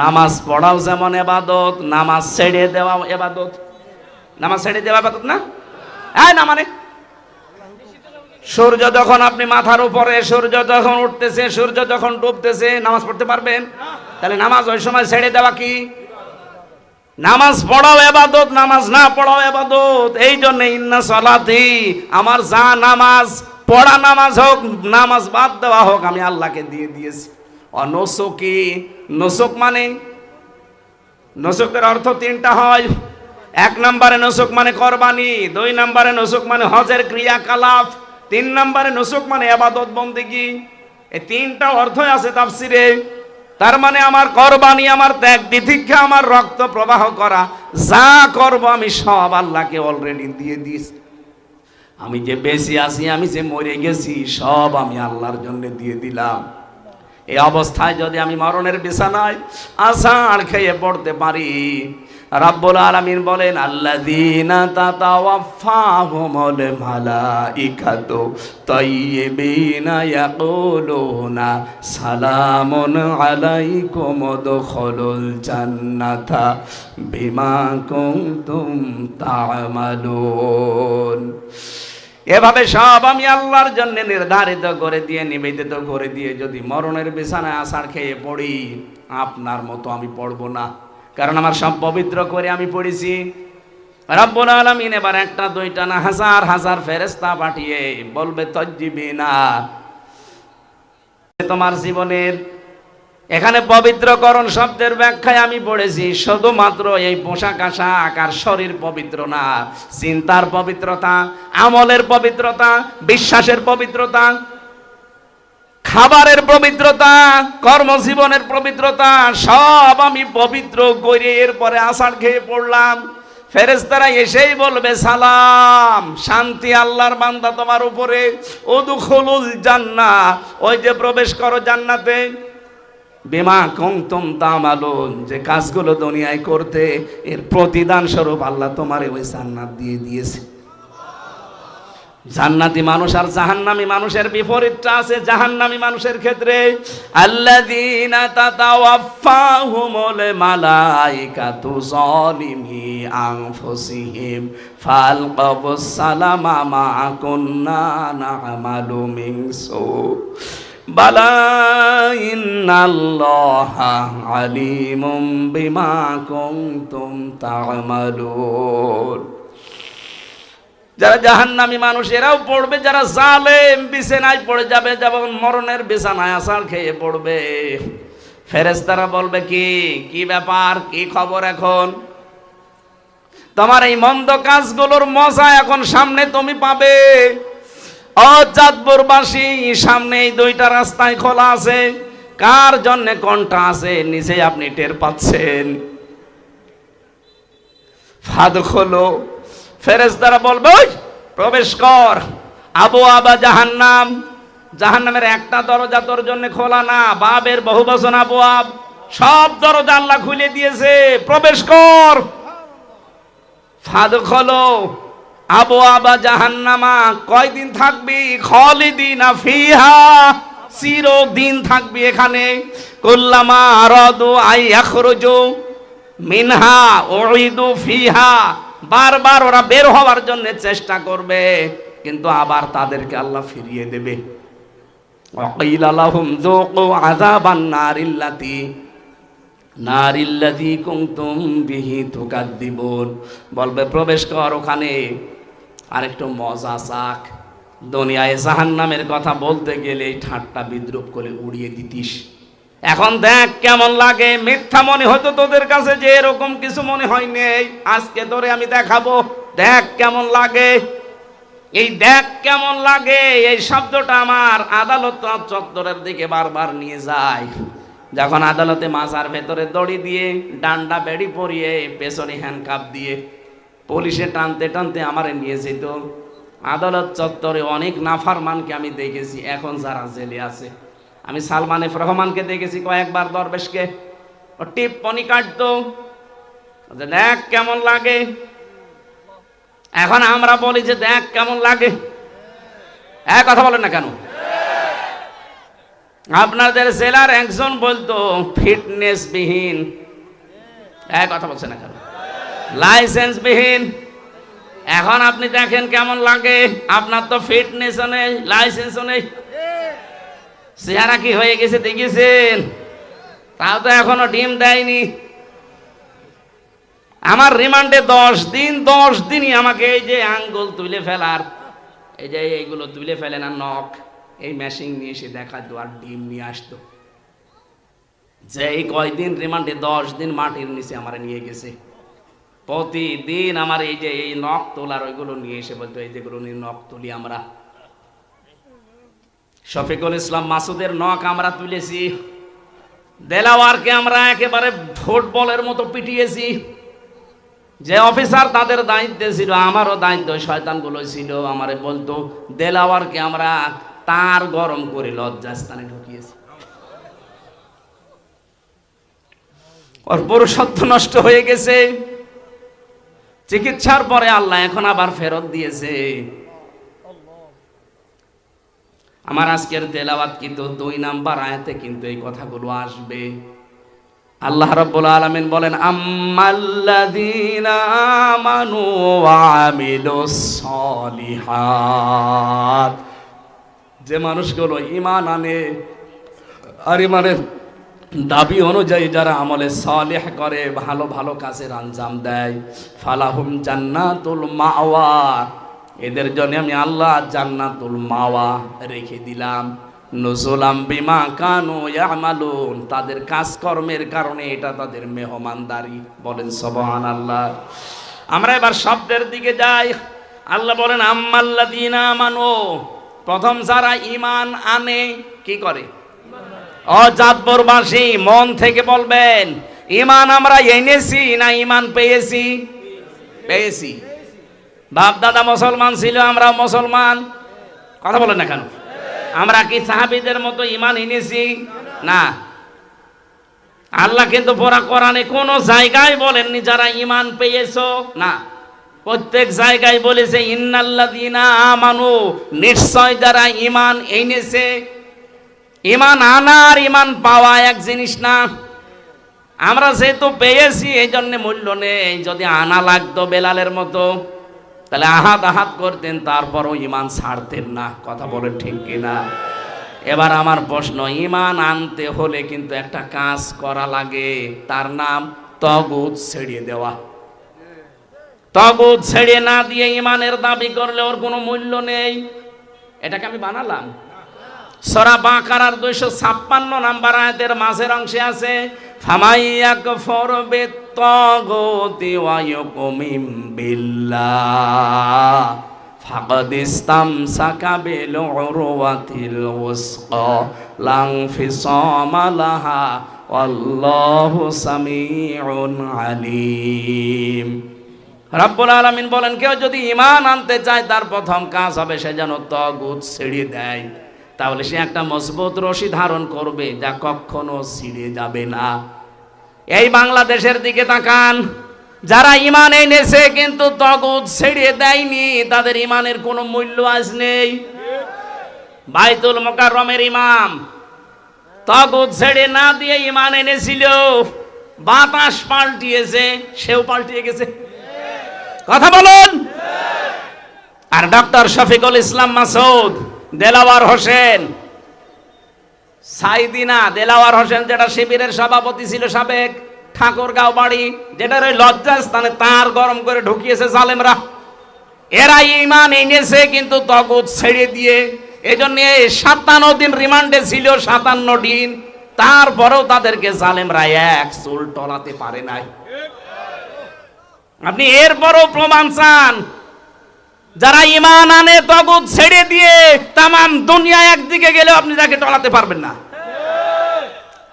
নামাজ পড়াও যেমন ইবাদত, নামাজ ছেড়ে দেওয়াও ইবাদত। নামাজ ছেড়ে দেওয়া ইবাদত না? হ্যাঁ, না মানে সূর্য যখন আপনি মাথার উপরে, সূর্য যখন উঠতেছে, সূর্য যখন ডুবতেছে, নামাজ পড়তে পারবেন? তাহলে নামাজ ওই সময় ছেড়ে দেওয়া কি? নামাজ পড়াও ইবাদত, নামাজ না পড়াও ইবাদত। এই জন্য ইন্না সলাতি, আমার যা নামাজ পড়া, নামাজ হোক, নামাজ বাদ দেওয়া হোক, আমি আল্লাহকে দিয়ে দিয়েছি। অনুসুকি, নুসুক মানে, নুসুকের অর্থ তিনটা হয়। এক নম্বরে নুসুক মানে কুরবানি, দুই নম্বরে নুসুক মানে হজের ক্রিয়াকলাপ, তিন নম্বরে নুসুক মানে ইবাদত বন্দেগী। এই তিনটা অর্থই আছে তাফসিরে। তার মানে আমার কুরবানি, আমার ত্যাগ তিতিক্ষা, আমার রক্ত প্রবাহ করা, যা করব আমি সব আল্লাহকে অলরেডি দিয়ে দিয়েছি। আমি যে বেঁচে আছি, আমি যে মরে গেছি, সব আমি আল্লাহর জন্য দিয়ে দিলাম। এই অবস্থায় যদি আমি মরণের বিছানায় আছাড় খেয়ে পড়তে পারি, রাব্বুল আলামিন বলেন, আল্লাযীনা তাতাওয়াফাহুমুল মালাইকাতু তাইয়্যিবিনা ইয়াকুলুনা সালামুন আলাইকুম উদখুলুল জান্নাতা বিমা কুনতুম তা'মালুন। এভাবে সব আমি আল্লাহর জন্য নির্ধারিত করে দিয়ে, নিবেদিত করে দিয়ে যদি মরণের বিছানায় আছাড় খেয়ে পড়ি, আপনার মতো আমি পড়ব না, কারণ আমার সব পবিত্র করে আমি পড়েছি। রাব্বুল আলামিন এবার একটা দুইটা না, হাজার হাজার ফেরেশতা পাঠিয়ে বলবে, তাজ্জিবিনা, তোমার জীবনের এখানে পবিত্রকরণ শব্দের ব্যাখ্যায় আমি পড়েছি শুধুমাত্র এই পোশাক আশাক আর শরীর পবিত্র না, চিন্তার পবিত্রতা, আমলের পবিত্রতা, বিশ্বাসের পবিত্রতা, খাবারের পবিত্রতা, কর্মজীবনের পবিত্রতা, সব আমি পবিত্র করে এরপরে আছাড় খেয়ে পড়লাম। ফেরেশতারা এসেই বলবে, সালাম, শান্তি আল্লাহর বান্দা তোমার উপরে, উদখুলুল জান্নাহ, ওই যে প্রবেশ করো জান্নাতে, বিমা কুনতুম তা'মালুন, যে কাজগুলো দুনিয়ায় করতে, এর প্রতিদান স্বরূপ আল্লাহ তোমারে ওই জান্নাত দিয়ে দিয়েছে। জান্নাতি মানুষ আর জাহান্নামী মানুষের বিপরীতটা আছে জাহান্নামী মানুষের ক্ষেত্রে। আল্লাযীনা তাতাওয়াফাহুমুল মালাইকাতু যালিমি আনফুসিহিম ফালকাবুস সালামা মা কুন্না না'মালু মিন সু বালা ইন্নাল্লাহা আলিমুম বিমা কুনতুম তা'মালুন। যারা জাহান্নামী মানুষ এরাও পড়বে, যারা জালেম বিছানায় পড়ে যাবে, যেমন মরণের বিছানায় আছাড় খেয়ে পড়বে, ফেরেশতারা বলবে, কি ব্যাপার, কি খবর, এখন তোমার এই মন্দ কাজগুলোর মজা এখন সামনে তুমি পাবে। ও চাঁদপুরবাসী, সামনে এই দুইটা রাস্তায় খোলা আছে, কার জন্য কোনটা আছে নিচে আপনি টের পাচ্ছেন। ফাদখুলু, ফেরেশতারা বলবে, প্রবেশ কর। আবওয়াবা জাহান্নাম, জাহান্নামের একটা দরজা তোর জন্য খোলা না, বাবের বহু বচন আবওয়াব, সব দরজা আল্লাহ খুলে দিয়েছে, প্রবেশ কর। ফাদখুলু আবওয়াবা জাহান্নামা, কয়দিন থাকবি? খালিদিনা ফিহা, চিরদিন থাকবি এখানে। কুল্লামা আরাদু আই ইয়াখরুজু মিনহা উইদু ফিহা, বারবার ওরা বের হওয়ার জন্য চেষ্টা করবে, কিন্তু আবার তাদেরকে আল্লাহ ফিরিয়ে দেবে। ওয়াকিলা লাহুম যুকু আযাবান নারিল্লাতী কুনতুম বিহি তুকাদ্দিবুন, বলবে প্রবেশ কর ওখানে, আরেকটু মজা চাক। দুনিয়ায় জাহান্নামের কথা বলতে গেলে ঠাট্টা বিদ্রুপ করে উড়িয়ে দিতিস। এখন দেখ কেমন লাগে। মিথ্যা মনে হতো তোদের কাছে যে এরকম কিছু মনে হয় নেই, আজকে তোরে আমি দেখাবো। দেখ কেমন লাগে। এই দেখ কেমন লাগে এই শব্দটা আমার আদালত চত্বরের দিকে বারবার নিয়ে যায়। যখন আদালতে মাজার ভেতরে দড়ি দিয়ে ডান্ডা বেড়ি পরিয়ে পেছনে হ্যান্ডকাপ দিয়ে পুলিশে টানতে টানতে আমারে নিয়ে যেত। আদালত চত্বরে অনেক নাফরমানকে আমি দেখেছি এখন যারা জেলে আছে। আমি সালমান এফ রহমানকে দেখেছি কয়েকবার, দরবেশকে। ও টিপ্পনি কাটতো, দেখ কেমন লাগে। এখন আমরা বলি যে দেখ কেমন লাগে। এক কথা বলেন না কেন? আপনাদের জেলার একজন বলতো ফিটনেস বিহীন, এক কথা বলছে না কেন? লাইসেন্স বিহীন। এখন আপনি দেখেন কেমন লাগে। আপনার তো ফিটনেসও নেই, লাইসেন্সও নেই, চেহারা কি হয়ে গেছে দেখেছেন? তাও তো এখনো ডিম দেয়নি। আমার রিমান্ডে 10 দিন, 10 দিনই আমাকে এই যে আঙ্গুল তুলে ফেলার, এই যে এইগুলো তুলে ফেলে না নখ, এই মেশিন নিয়ে এসে দেখাতো আর ডিম নিয়ে আসতো। যে এই কয়দিন রিমান্ডে 10 দিন মাটির নিচে আমার নিয়ে গেছে। প্রতিদিন আমার এই যে এই নখ তোলার ওইগুলো নিয়ে এসে বলতো এই যেগুলো নিয়ে নখ তুলি আমরা। শফিকুল ইসলাম মাসুদের নখ আমরা তুলেছি। দেলাওয়ারকে আমরা একেবারে ফুটবলের মতো পিটিয়েছি। যে অফিসার তাদের দায়িত্বে ছিল, আমারও দায়িত্ব, শয়তানগুলো ছিল, আমারে বলতো দেলাওয়ারকে আমরা তার গরম করে লজ্জাস্থানে ঢুকিয়েছি। ওর পুরুষত্ব নষ্ট হয়ে গেছে। চিকিৎসার পরে আল্লাহ এখন আবার ফেরত দিয়েছে। আমার আজকের তেলাওয়াত কিন্তু 2 নাম্বার আয়াতে কিন্তু এই কথাগুলো আসবে। আল্লাহ রাব্বুল আলামিন বলেন আম্মাল্লাযীনা আমানু ওয়া আমিলুস সলিহাত, যে মানুষগুলো ঈমান আনে আর ঈমানের দাবি অনুযায়ী যারা আমলে সালেহ করে, ভালো ভালো কাজের আঞ্জাম দেয়, ফালাহুম জান্নাতুল মাওয়া, এদের জন্য আমি আল্লাহ জান্নাতুল মাওয়া রেখে দিলাম। নুজুলাম বিমা কানু ইয়ামালুন, তাদের কাজকর্মের কারণে এটা তাদের মেহমানদারি। বলেন সুবহানাল্লাহ। আমরা এবার শব্দের দিকে যাই। আল্লাহ বলেন আম্মাল্লাযীনা আমানু, প্রথম যারা ঈমান আনে, কি করে? অজাতপুরবাসী মন থেকে বলবেন ঈমান আমরা এনেছি না ঈমান পেয়েছি? পেয়েছি। বাপ দাদা মুসলমান ছিল, আমরা মুসলমান। কথা বলেন না কেন? আমরা কি সাহাবীদের মতো ঈমান এনেছি? না। আল্লাহ কিন্তু পুরা কোরআনে কোনো জায়গায় বলেননি যারা ঈমান পেয়েছো, না। প্রত্যেক জায়গায় বলেছে ইন্নাল্লাযীনা আমানু, নিশ্চয় যারা ঈমান এনেছে। ঈমান আনা আর ঈমান পাওয়া এক জিনিস না। আমরা যেহেতু পেয়েছি এই জন্য মূল্য নেই। যদি আনা লাগতো বেলালের মতো তাহলে আহাত আহাত করতেন, তারপরও ঈমান ছাড়তেন না। কথা বলেন ঠিক কিনা? এবার আমার প্রশ্ন, ঈমান আনতে হলে কিন্তু একটা কাজ করা লাগে, তার নাম তাগুত ছেড়ে দেওয়া। তাগুত ছেড়ে না দিয়ে ঈমানের দাবি করলে ওর কোনো মূল্য নেই। এটাকে আমি বানালাম। সূরা বাকারার 256 নাম্বার আয়াতের মাঝের অংশে আছে ফামাইয়াকফুর বিত্তাগুতি ওয়া ইউমিন বিল্লাহ ফাকাদ ইসতামসাকা বিল উরওয়াতিল ওয়াসকা লা ইনফিসামা লাহা ওয়াল্লাহু সামিউন আলীম। রব্বুল আলামিন বলেন কেউ যদি ঈমান আনতে চায় তার প্রথম কাজ হবে সে যেন তাগুত ছেড়ে দেয়। তাহলে সে একটা মজবুত রশি ধারণ করবে যা কখনো ছিঁড়ে যাবে না। এই বাংলাদেশের দিকে তাকান, যারা ঈমান এনেছে কিন্তু তাগুত ছেড়ে দেয়নি, তাদের ঈমানের কোনো মূল্য আজ নেই। বাইতুল মুকাররমের ইমাম তাগুত ছেড়ে না দিয়ে ঈমান এনেছিল, বাতাস পাল্টিয়েছে, সেও পাল্টিয়ে গেছে। কথা বলুন। আর ডক্টর শফিকুল ইসলাম মাসুদ, দেলাওয়ার হোসেন, সাইদিনা দেলাওয়ার হোসেন যেটা শিবিরের সভাপতি ছিল সাবেক, ঠাকুরগাঁও বাড়ি, যেটার ওই লজ্জাস্থানে তার গরম করে ঢুকিয়েছে জালেমরা। এরা ঈমান এনেছে কিন্তু তাগুত ছেড়ে দিয়ে। এজন্য 57 দিন রিমান্ডে ছিল, 57 দিন, তারপরেও তাদেরকে জালেমরা এক চুল টলাতে পারে নাই। আপনি এরপরও প্রমাণ চান? যারা ঈমান আনে তাগুত ছেড়ে দিয়ে তামাম দুনিয়া একদিকে গেলেও আপনি তাকে টলাতে পারবেন না।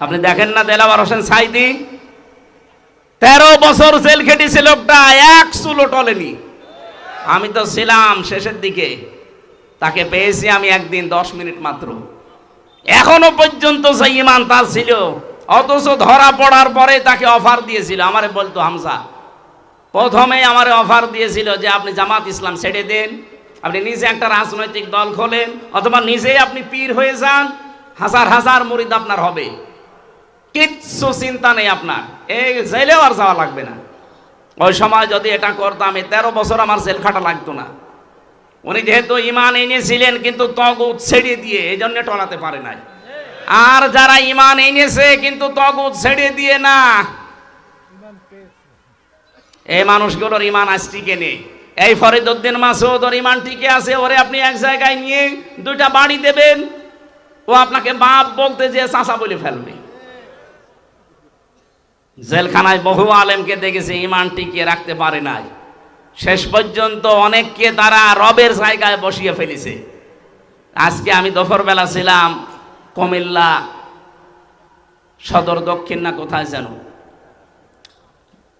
আপনি দেখেন না দেলাওয়ার হোসেন সাইদি, 13 বছর জেল খেটেছে লোকটা, এক চুলও টলেনি। আমি তো ছিলাম শেষের দিকে, তাকে পেয়েছি আমি একদিন 10 মিনিট মাত্র। এখনো পর্যন্ত যে ঈমান তার ছিল, অথচ ধরা পড়ার পরে তাকে অফার দিয়েছিল। আমারে বলতো হামজা, প্রথমে আমারে অফার দিয়েছিল যে আপনি জামাত ইসলাম ছেড়ে দেন, আপনি নিজে একটা রাজনৈতিক দল খোলেন, অথবা নিজেই আপনি পীর হয়ে যান, হাজার হাজার মুরিদ আপনার হবে, কিচ্ছু চিন্তা নেই আপনার, এই জেলেও আর যাওয়া লাগবে না। ওই সময় যদি এটা করতাম, 13 বছর আমার জেল খাটা লাগতো না। উনি যেহেতু ঈমান এনেছিলেন কিন্তু তাগুত ছেড়ে দিয়ে, এই জন্য টলাতে পারে নাই। আর যারা ঈমান এনেছে কিন্তু তাগুত ছেড়ে দিয়ে না, এই মানুষগুলোর ঈমান আজ টিকে নেই। এই ফরিদউদ্দিন মাসুদ, ওর ঈমান টিকে আছে। ওরে আপনি এক জায়গায় নিয়ে 2টা বাড়ি দেবেন, ও আপনাকে বাপ বলতে যে চাচা বলে ফেলবে। জেলখানায় বহু আলেমকে দেখেছে ঈমান টিকিয়ে রাখতে পারে নাই, শেষ পর্যন্ত অনেককে তারা রবের জায়গায় বসিয়ে ফেলেছে। আজকে আমি দুপুরবেলা ছিলাম কুমিল্লা সদর দক্ষিণ না কোথায় যেন,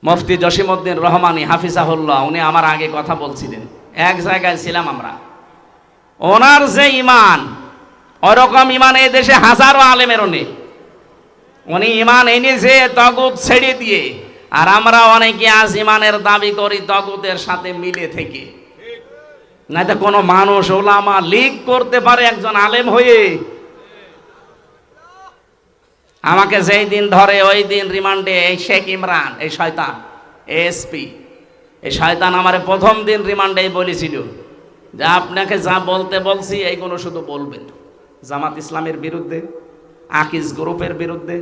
মুফতি জসিমউদ্দিন রহমানী হাফিজাহুল্লাহ, উনি আমার আগে কথা বলছিলেন। এক জায়গায় ছিলাম আমরা, ওনার যে ঈমান, ওরকম ঈমান এই দেশে হাজারো আলেমেরও নেই। উনি ঈমান এনেছে তাগুত ছেড়ে দিয়ে, আর আমরা অনেকে আজ ঈমানের দাবি করি তাগুতের সাথে মিলে থেকে। না তো কোনো মানুষ ওলামা লীগ করতে পারে একজন আলেম হয়ে? আমাকে যেই দিন ধরে ওই দিন রিমান্ডে এই শেখ ইমরান, এই শয়তান এসপি, এই শয়তান আমারে প্রথম দিন রিমান্ডেই বলেছিল যে আপনাকে যা বলতে বলছি এইগুলো শুধু বলবেন জামাত ইসলামের বিরুদ্ধে, আকিজ গ্রুপের বিরুদ্ধে,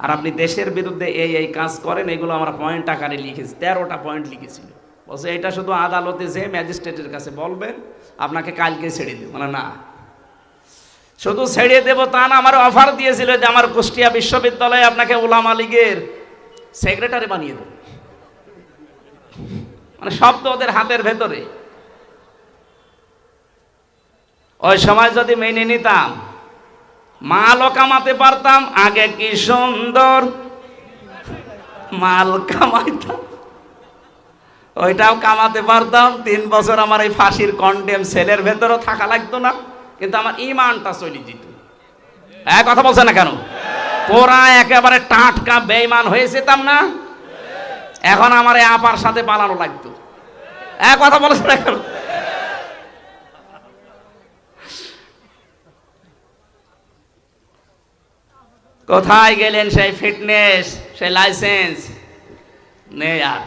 আর আপনি দেশের বিরুদ্ধে এই এই কাজ করেন, এগুলো আমরা পয়েন্ট আকারে লিখেছি। 13টা পয়েন্ট লিখেছিল। বলছে এটা শুধু আদালতে যে ম্যাজিস্ট্রেটের কাছে বলবেন, আপনাকে কালকে ছেড়ে দেব। মানে না, শুধু ছেড়ে দেব তা না, আমার অফার দিয়েছিল যে আমার কুষ্টিয়া বিশ্ববিদ্যালয়ে আপনাকে উলামা লীগের সেক্রেটারি বানিয়ে দেব। মানে সব তো ওদের হাতের ভেতরে। ওই সময় যদি মেনে নিতাম, মালও কামাতে পারতাম। আগে কি সুন্দর মাল কামাইতাম, ওইটাও কামাতে পারতাম। 3 বছর আমার এই ফাঁসির কন্ডেম সেলের ভেতরও থাকা লাগতো না, কিন্তু আমার ঈমানটা চলে যেত। এক কথা বলছে না কেন? পুরা একেবারে টাটকা বেঈমান হয়ে যেতাম না? এখন আমার এই আপার সাথে পালানো লাগতো। এক কথা বলছে না কেন? কোথায় গেলেন সেই ফিটনেস, সেই লাইসেন্স নেই আর,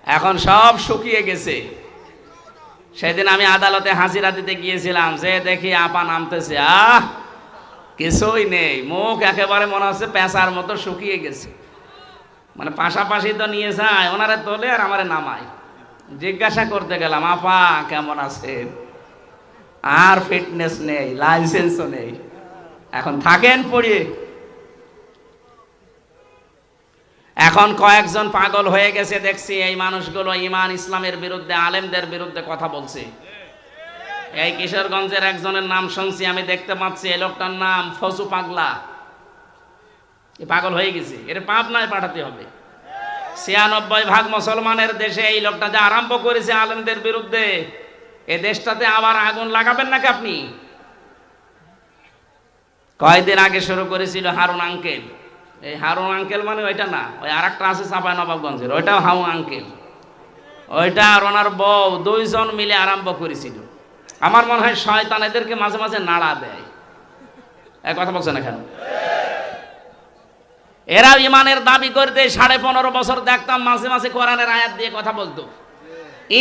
এখন সব শুকিয়ে গেছে। সেদিন আমি আদালতে হাজিরা দিতে গিয়েছিলাম, যে দেখি আপা নামতেছে, কিছুই নেই, মুখ একেবারে মনে হচ্ছে পেঁচার মতো শুকিয়ে গেছে। মানে পাশাপাশি তো নিয়ে যায়, ওনারে তোলে আর আমারে নামায়। জিজ্ঞাসা করতে গেলাম, আপা কেমন আছেন? আর ফিটনেস নেই, লাইসেন্সও নেই, এখন থাকেন পড়িয়ে। এখন কয়েকজন পাগল হয়ে গেছে দেখছি, এই মানুষগুলো ঈমান ইসলামের বিরুদ্ধে, আলেমদের বিরুদ্ধে কথা বলছে। এই কিশোরগঞ্জের একজনের নাম শুনছি আমি, দেখতে পাচ্ছি এই লোকটার নাম ফজু পাগলা। পাগল হয়ে গেছে, এর পাবনায় পাঠাতে হবে। 96% মুসলমানের দেশে এই লোকটা যে আরম্ভ করেছে আলেমদের বিরুদ্ধে, এই দেশটাতে আবার আগুন লাগাবেন নাকি আপনি? কয়েকদিন আগে শুরু করেছিল হারুন আঙ্কেল। এই হারুন আঙ্কেল মানে ওইটা না, ওই আর একটা আছে চাঁপাইনবাবগঞ্জের, ওইটাও হাউ আঙ্কেল। ওইটা আর ওনার বউ 2 জন মিলে আরম্ভ করেছিল। আমার মনে হয় শয়তান এদেরকে মাঝে মাঝে নাড়া দেয়। এক কথা বলছে না কেন? এরা ঈমানের দাবি করতে 15.5 বছর দেখতাম মাঝে মাঝে কোরআনের আয়াত দিয়ে কথা বলতো।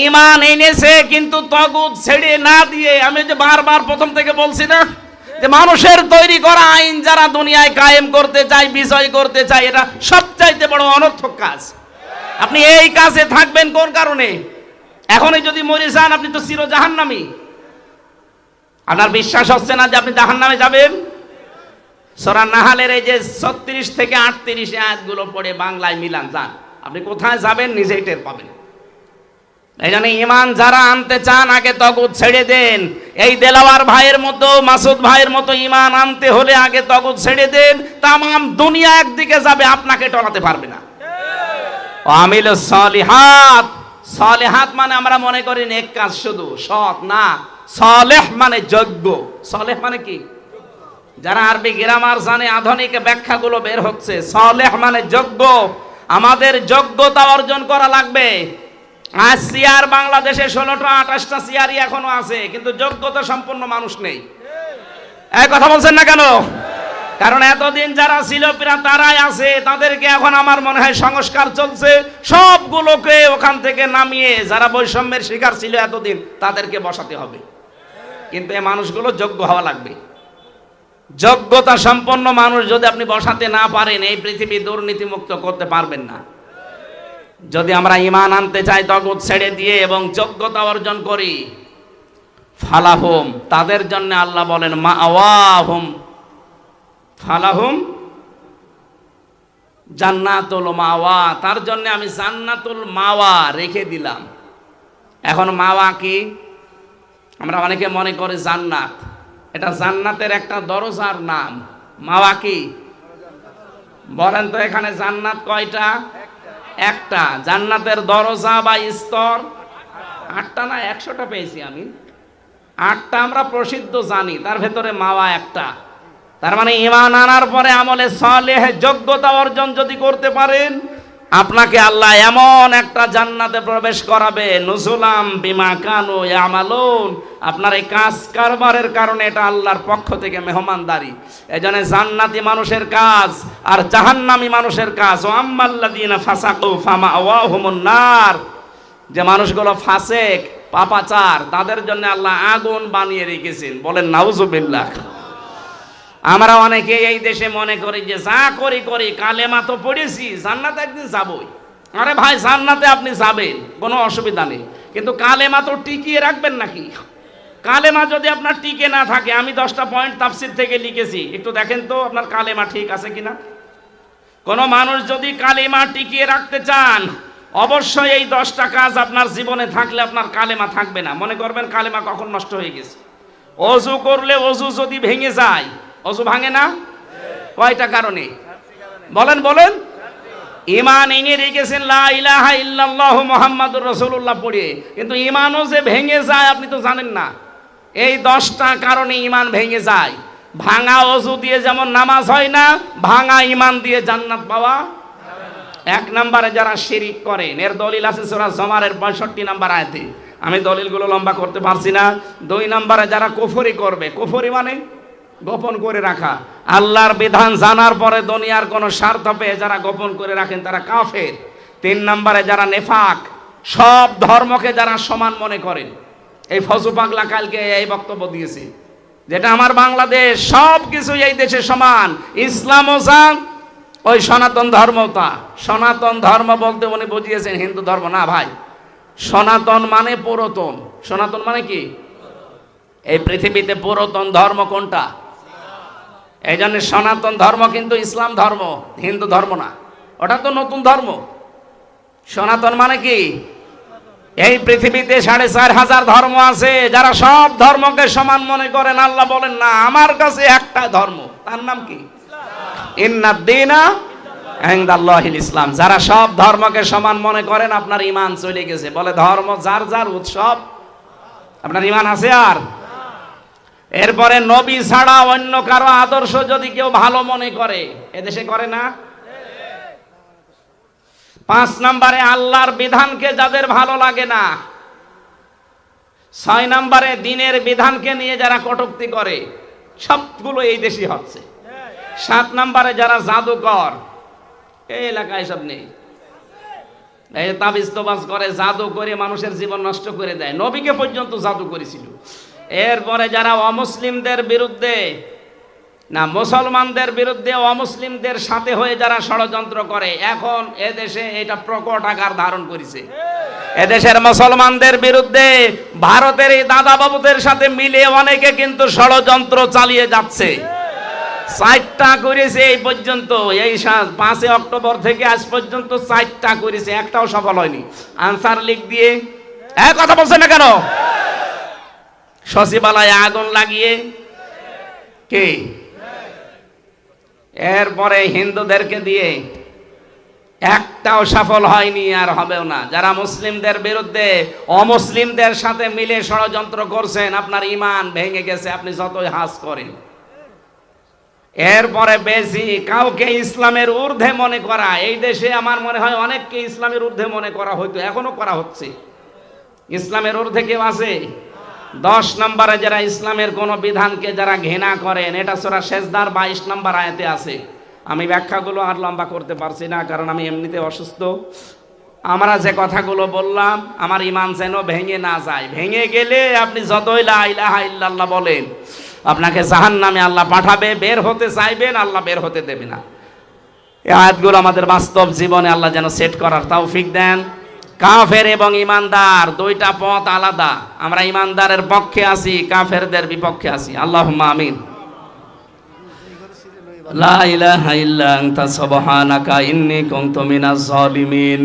ঈমান এনেছে কিন্তু তাগুত ছেড়ে না দিয়ে, আমি যে বারবার প্রথম থেকে বলছি না যে মানুষের তৈরি করা আইন যারা দুনিয়ায় কায়েম করতে চায়, বিজয় করতে চায়, এটা সবচাইতে বড় অনর্থক কাজ। আপনি এই কাজে থাকবেন কোন কারণে? এখনই যদি মরে যান আপনি তো চির জাহান্নামী। আপনার বিশ্বাস হচ্ছে না যে আপনি জাহান্নামে যাবেন? সূরা নাহালের এই যে 36 থেকে 38 আয়াতগুলো পড়ে বাংলায় মিলান, যান আপনি কোথায় যাবেন নিজেই টের পাবেন। এই জন্য ঈমান যারা আনতে চান আগে তাগুত ছেড়ে দেন। এই দেলাওয়ার ভাইয়ের মতো, মাসুদ ভাইয়ের মতো ঈমান আনতে হলে আগে তাগুত ছেড়ে দেন। তামাম দুনিয়া একদিকে যাবে, আপনাকে টলাতে পারবে না। আমিলুস সালিহাত, সালিহাত মানে আমরা মনে করি নেক কাজ শুধু, সৎ না। সালেহ মানে যোগ্য। সালেহ মানে কি? যারা আরবি গ্রামার জানে আধুনিক ব্যাখ্যাগুলো বের হচ্ছে। সালেহ মানে যোগ্য। আমাদের যোগ্যতা অর্জন করা লাগবে। আজ সিয়ার বাংলাদেশে 16টা 28টা সিয়ারই এখনো আছে, কিন্তু যোগ্যতা সম্পন্ন মানুষ নেই। এই কথা বলছেন না কেন? কারণ এতদিন যারা ছিল তারাই আছে, তাদেরকে এখন আমার মনে হয় সংস্কার চলছে, সবগুলোকে ওখান থেকে নামিয়ে যারা বৈষম্যের শিকার ছিল এতদিন তাদেরকে বসাতে হবে। কিন্তু এই মানুষগুলো যোগ্য হওয়া লাগবে। যোগ্যতা সম্পন্ন মানুষ যদি আপনি বসাতে না পারেন, এই পৃথিবী দুর্নীতিমুক্ত করতে পারবেন না। যদি আমরা ঈমান আনতে চাই তাগুত ছেড়ে দিয়ে এবং যোগ্যতা অর্জন করি, ফালাহুম, তাদের জন্য আল্লাহ বলেন মাওয়াহুম, ফালাহুম জান্নাতুল মাওয়া, তার জন্য আমি জান্নাতুল মাওয়া রেখে দিলাম। এখন মাওয়া কি? আমরা অনেকে মনে করি জান্নাত, এটা জান্নাতের একটা দরজার নাম। মাওয়া কি বলেন তো? এখানে জান্নাত কয়টা? একটা। জান্নাতের দরজা বা স্তর 8টা না 100টা পেয়েছি আমি। 8টা আমরা প্রসিদ্ধ জানি, তার ভেতরে মাওয়া একটা। তার মানে ঈমান আনার পরে আমলে সালেহ যোগ্যতা অর্জন যদি করতে পারেন, আপনাকে আল্লাহ এমন একটা জান্নাতে প্রবেশ করাবে, নুজুলাম বিমা কানু ইয়ামালুন। আপনার এই কাজ কারবারের কারণে এটা আল্লাহর পক্ষ থেকে মেহমানদারি। এজন্য জান্নাতি মানুষের কাজ আর জাহান্নামী মানুষের কাজ। ও আম্মাল্লাযীনা ফাসাকু ফামাওয়াহুমুন নার, যে মানুষগুলো ফাসেক পাপাচার তাদের জন্য আল্লাহ আগুন বানিয়ে রেখেছেন। বলেন নাউজুবিল্লাহ। আমরা অনেকে এই দেশে মনে করি যে যা করি করি, কালেমা তো পড়েছি, জান্নাতে একদিন যাবই। আরে ভাই, জান্নাতে আপনি যাবেন, কোনো অসুবিধা নেই, কিন্তু কালেমা তো টিকিয়ে রাখবেন নাকি? কালেমা যদি আপনার টিকে না থাকে, আমি 10টা পয়েন্ট তাফসীর থেকে লিখেছি, একটু দেখেন তো আপনার কালেমা ঠিক আছে কিনা। কোনো মানুষ যদি কালেমা টিকিয়ে রাখতে চান, অবশ্যই এই 10টা কাজ আপনার জীবনে থাকলে আপনার কালেমা থাকবে না। মনে করবেন কালেমা কখন নষ্ট হয়ে গেছে। ওযু করলে ওযু যদি ভেঙে যায়, ওযু ভাঙে না কয়টা কারণে? বলেন বলেন। ঈমান এনে রেখেছেন লা ইলাহা ইল্লাল্লাহু মুহাম্মাদুর রাসূলুল্লাহ পড়ে, কিন্তু ঈমানও যে ভেঙে যায় আপনি তো জানেন না। এই 10টা কারণে ঈমান ভেঙে যায়। ভাঙা ওযু দিয়ে যেমন নামাজ হয় না, ভাঙা ঈমান দিয়ে জান্নাত পাওয়া। 1 নম্বরে যারা শিরিক করেন, এর দলিল আছে সূরা জুমারের 65 নম্বর আয়াতে। আমি দলিলগুলো লম্বা করতে পারছি না। 2 নম্বরে যারা কুফরি করবে, কুফরি মানে গোপন করে রাখা। আল্লাহর বিধান জানার পরে দুনিয়ার কোনো স্বার্থ পেয়ে যারা গোপন করে রাখেন তারা কাফের। 3 নম্বরে যারা নেফাক, সব ধর্মকে যারা সমান মনে করেন। এই ফজু পাগলা কালকে এই বক্তব্য দিয়েছে, যেটা আমার বাংলাদেশ, সব কিছু এই দেশে সমান। ইসলামও যা, ওই সনাতন ধর্মতা। সনাতন ধর্ম বলতে উনি বুঝিয়েছেন হিন্দু ধর্ম না ভাই। সনাতন মানে পুরাতন। সনাতন মানে কি? এই পৃথিবীতে পুরাতন ধর্ম কোনটা? এই জন্য সনাতন ধর্ম কিন্তু ইসলাম ধর্ম, হিন্দু ধর্ম না। ওটা তো নতুন ধর্ম। সনাতন মানে কি? এই পৃথিবীতে 4500 ধর্ম আছে, যারা সব ধর্মকে সমান মনে করেন। আল্লাহ বলেন না, আমার কাছে একটা ধর্ম, তার নাম কি? ইন্নাদ-দীনা ইনদাল্লাহিল ইসলাম। যারা সব ধর্মকে সমান মনে করেন, আপনার ঈমান চলে গেছে। বলে ধর্ম যার যার উৎসব, আপনার ঈমান আছে আর? এরপরে নবী ছাড়া অন্য কারো আদর্শ যদি কেউ ভালো মনে করে, এদেশে করে না। 5 নম্বরে আল্লাহর বিধানকে যাদের ভালো লাগে না। 6 নম্বরে দ্বীনের বিধানকে নিয়ে যারা কটূক্তি করে, সবগুলো এই দেশই হচ্ছে। 7 নম্বরে যারা জাদুকর, এই এলাকায় সব নেই। এই তাবিজ তোবাজ করে, জাদু করে মানুষের জীবন নষ্ট করে দেয়। নবীকে পর্যন্ত জাদু করেছিল। এরপরে যারা অমুসলিমদের বিরুদ্ধে না, মুসলমানদের বিরুদ্ধে অমুসলিমদের সাথে হয়ে যারা ষড়যন্ত্র করে, এখন এদেশে এটা প্রকট আকার ধারণ করেছে। এদেশের মুসলমানদের বিরুদ্ধে ভারতের এই দাদা বাবুদের সাথে মিলে অনেকে কিন্তু ষড়যন্ত্র চালিয়ে যাচ্ছে। 4টা করেছে এই পর্যন্ত, এই 5 অক্টোবর থেকে আজ পর্যন্ত 4টা করেছে, একটাও সফল হয়নি। আনসার লিগ দিয়ে কথা বলছে না কেন? সচিবালয়ে আগুন লাগিয়ে কে, এরপরে হিন্দুদেরকে দিয়ে, একটাও সফল হয়নি, আর হবেও না। যারা মুসলিমদের বিরুদ্ধে অমুসলিমদের সাথে মিলে ষড়যন্ত্র করছেন, আপনার ঈমান ভেঙে গেছে, আপনি যতই হাস করেন। এরপরে বেশি কাউকে ইসলামের ঊর্ধ্বে মনে করা, এই দেশে আমার মনে হয় অনেককে ইসলামের ঊর্ধ্বে মনে করা হয়তো, এখনো করা হচ্ছে। ইসলামের ঊর্ধ্বে কেউ আছে? 10 নম্বরে যারা ইসলামের কোন বিধানকে যারা ঘৃণা করেন, এটা সূরা সেজদার 22 নম্বর আয়াতে আছে। আমি ব্যাখ্যাগুলো আর লম্বা করতে পারছি না, কারণ আমি এমনিতে অসুস্থ। আমরা যে কথাগুলো বললাম, আমার ঈমান যেন ভেঙে না যায়। ভেঙে গেলে আপনি যতই লা ইলাহা ইল্লাল্লাহ বলেন, আপনাকে জাহান্নামে আল্লাহ পাঠাবে। বের হতে চাইবেন, আল্লাহ বের হতে দেবে না। এই আয়াতগুলো আমাদের বাস্তব জীবনে আল্লাহ যেন সেট করার তৌফিক দেন। কাফের এবং ঈমানদার দুইটা পথ আলাদা। আমরা ঈমানদারের পক্ষে আছি, কাফেরদের বিপক্ষে আছি। আল্লাহুম্মা আমিন। লা ইলাহা ইল্লা আনতা সুবহানাকা ইন্নী কুনতু মিনাজ জালিমিন।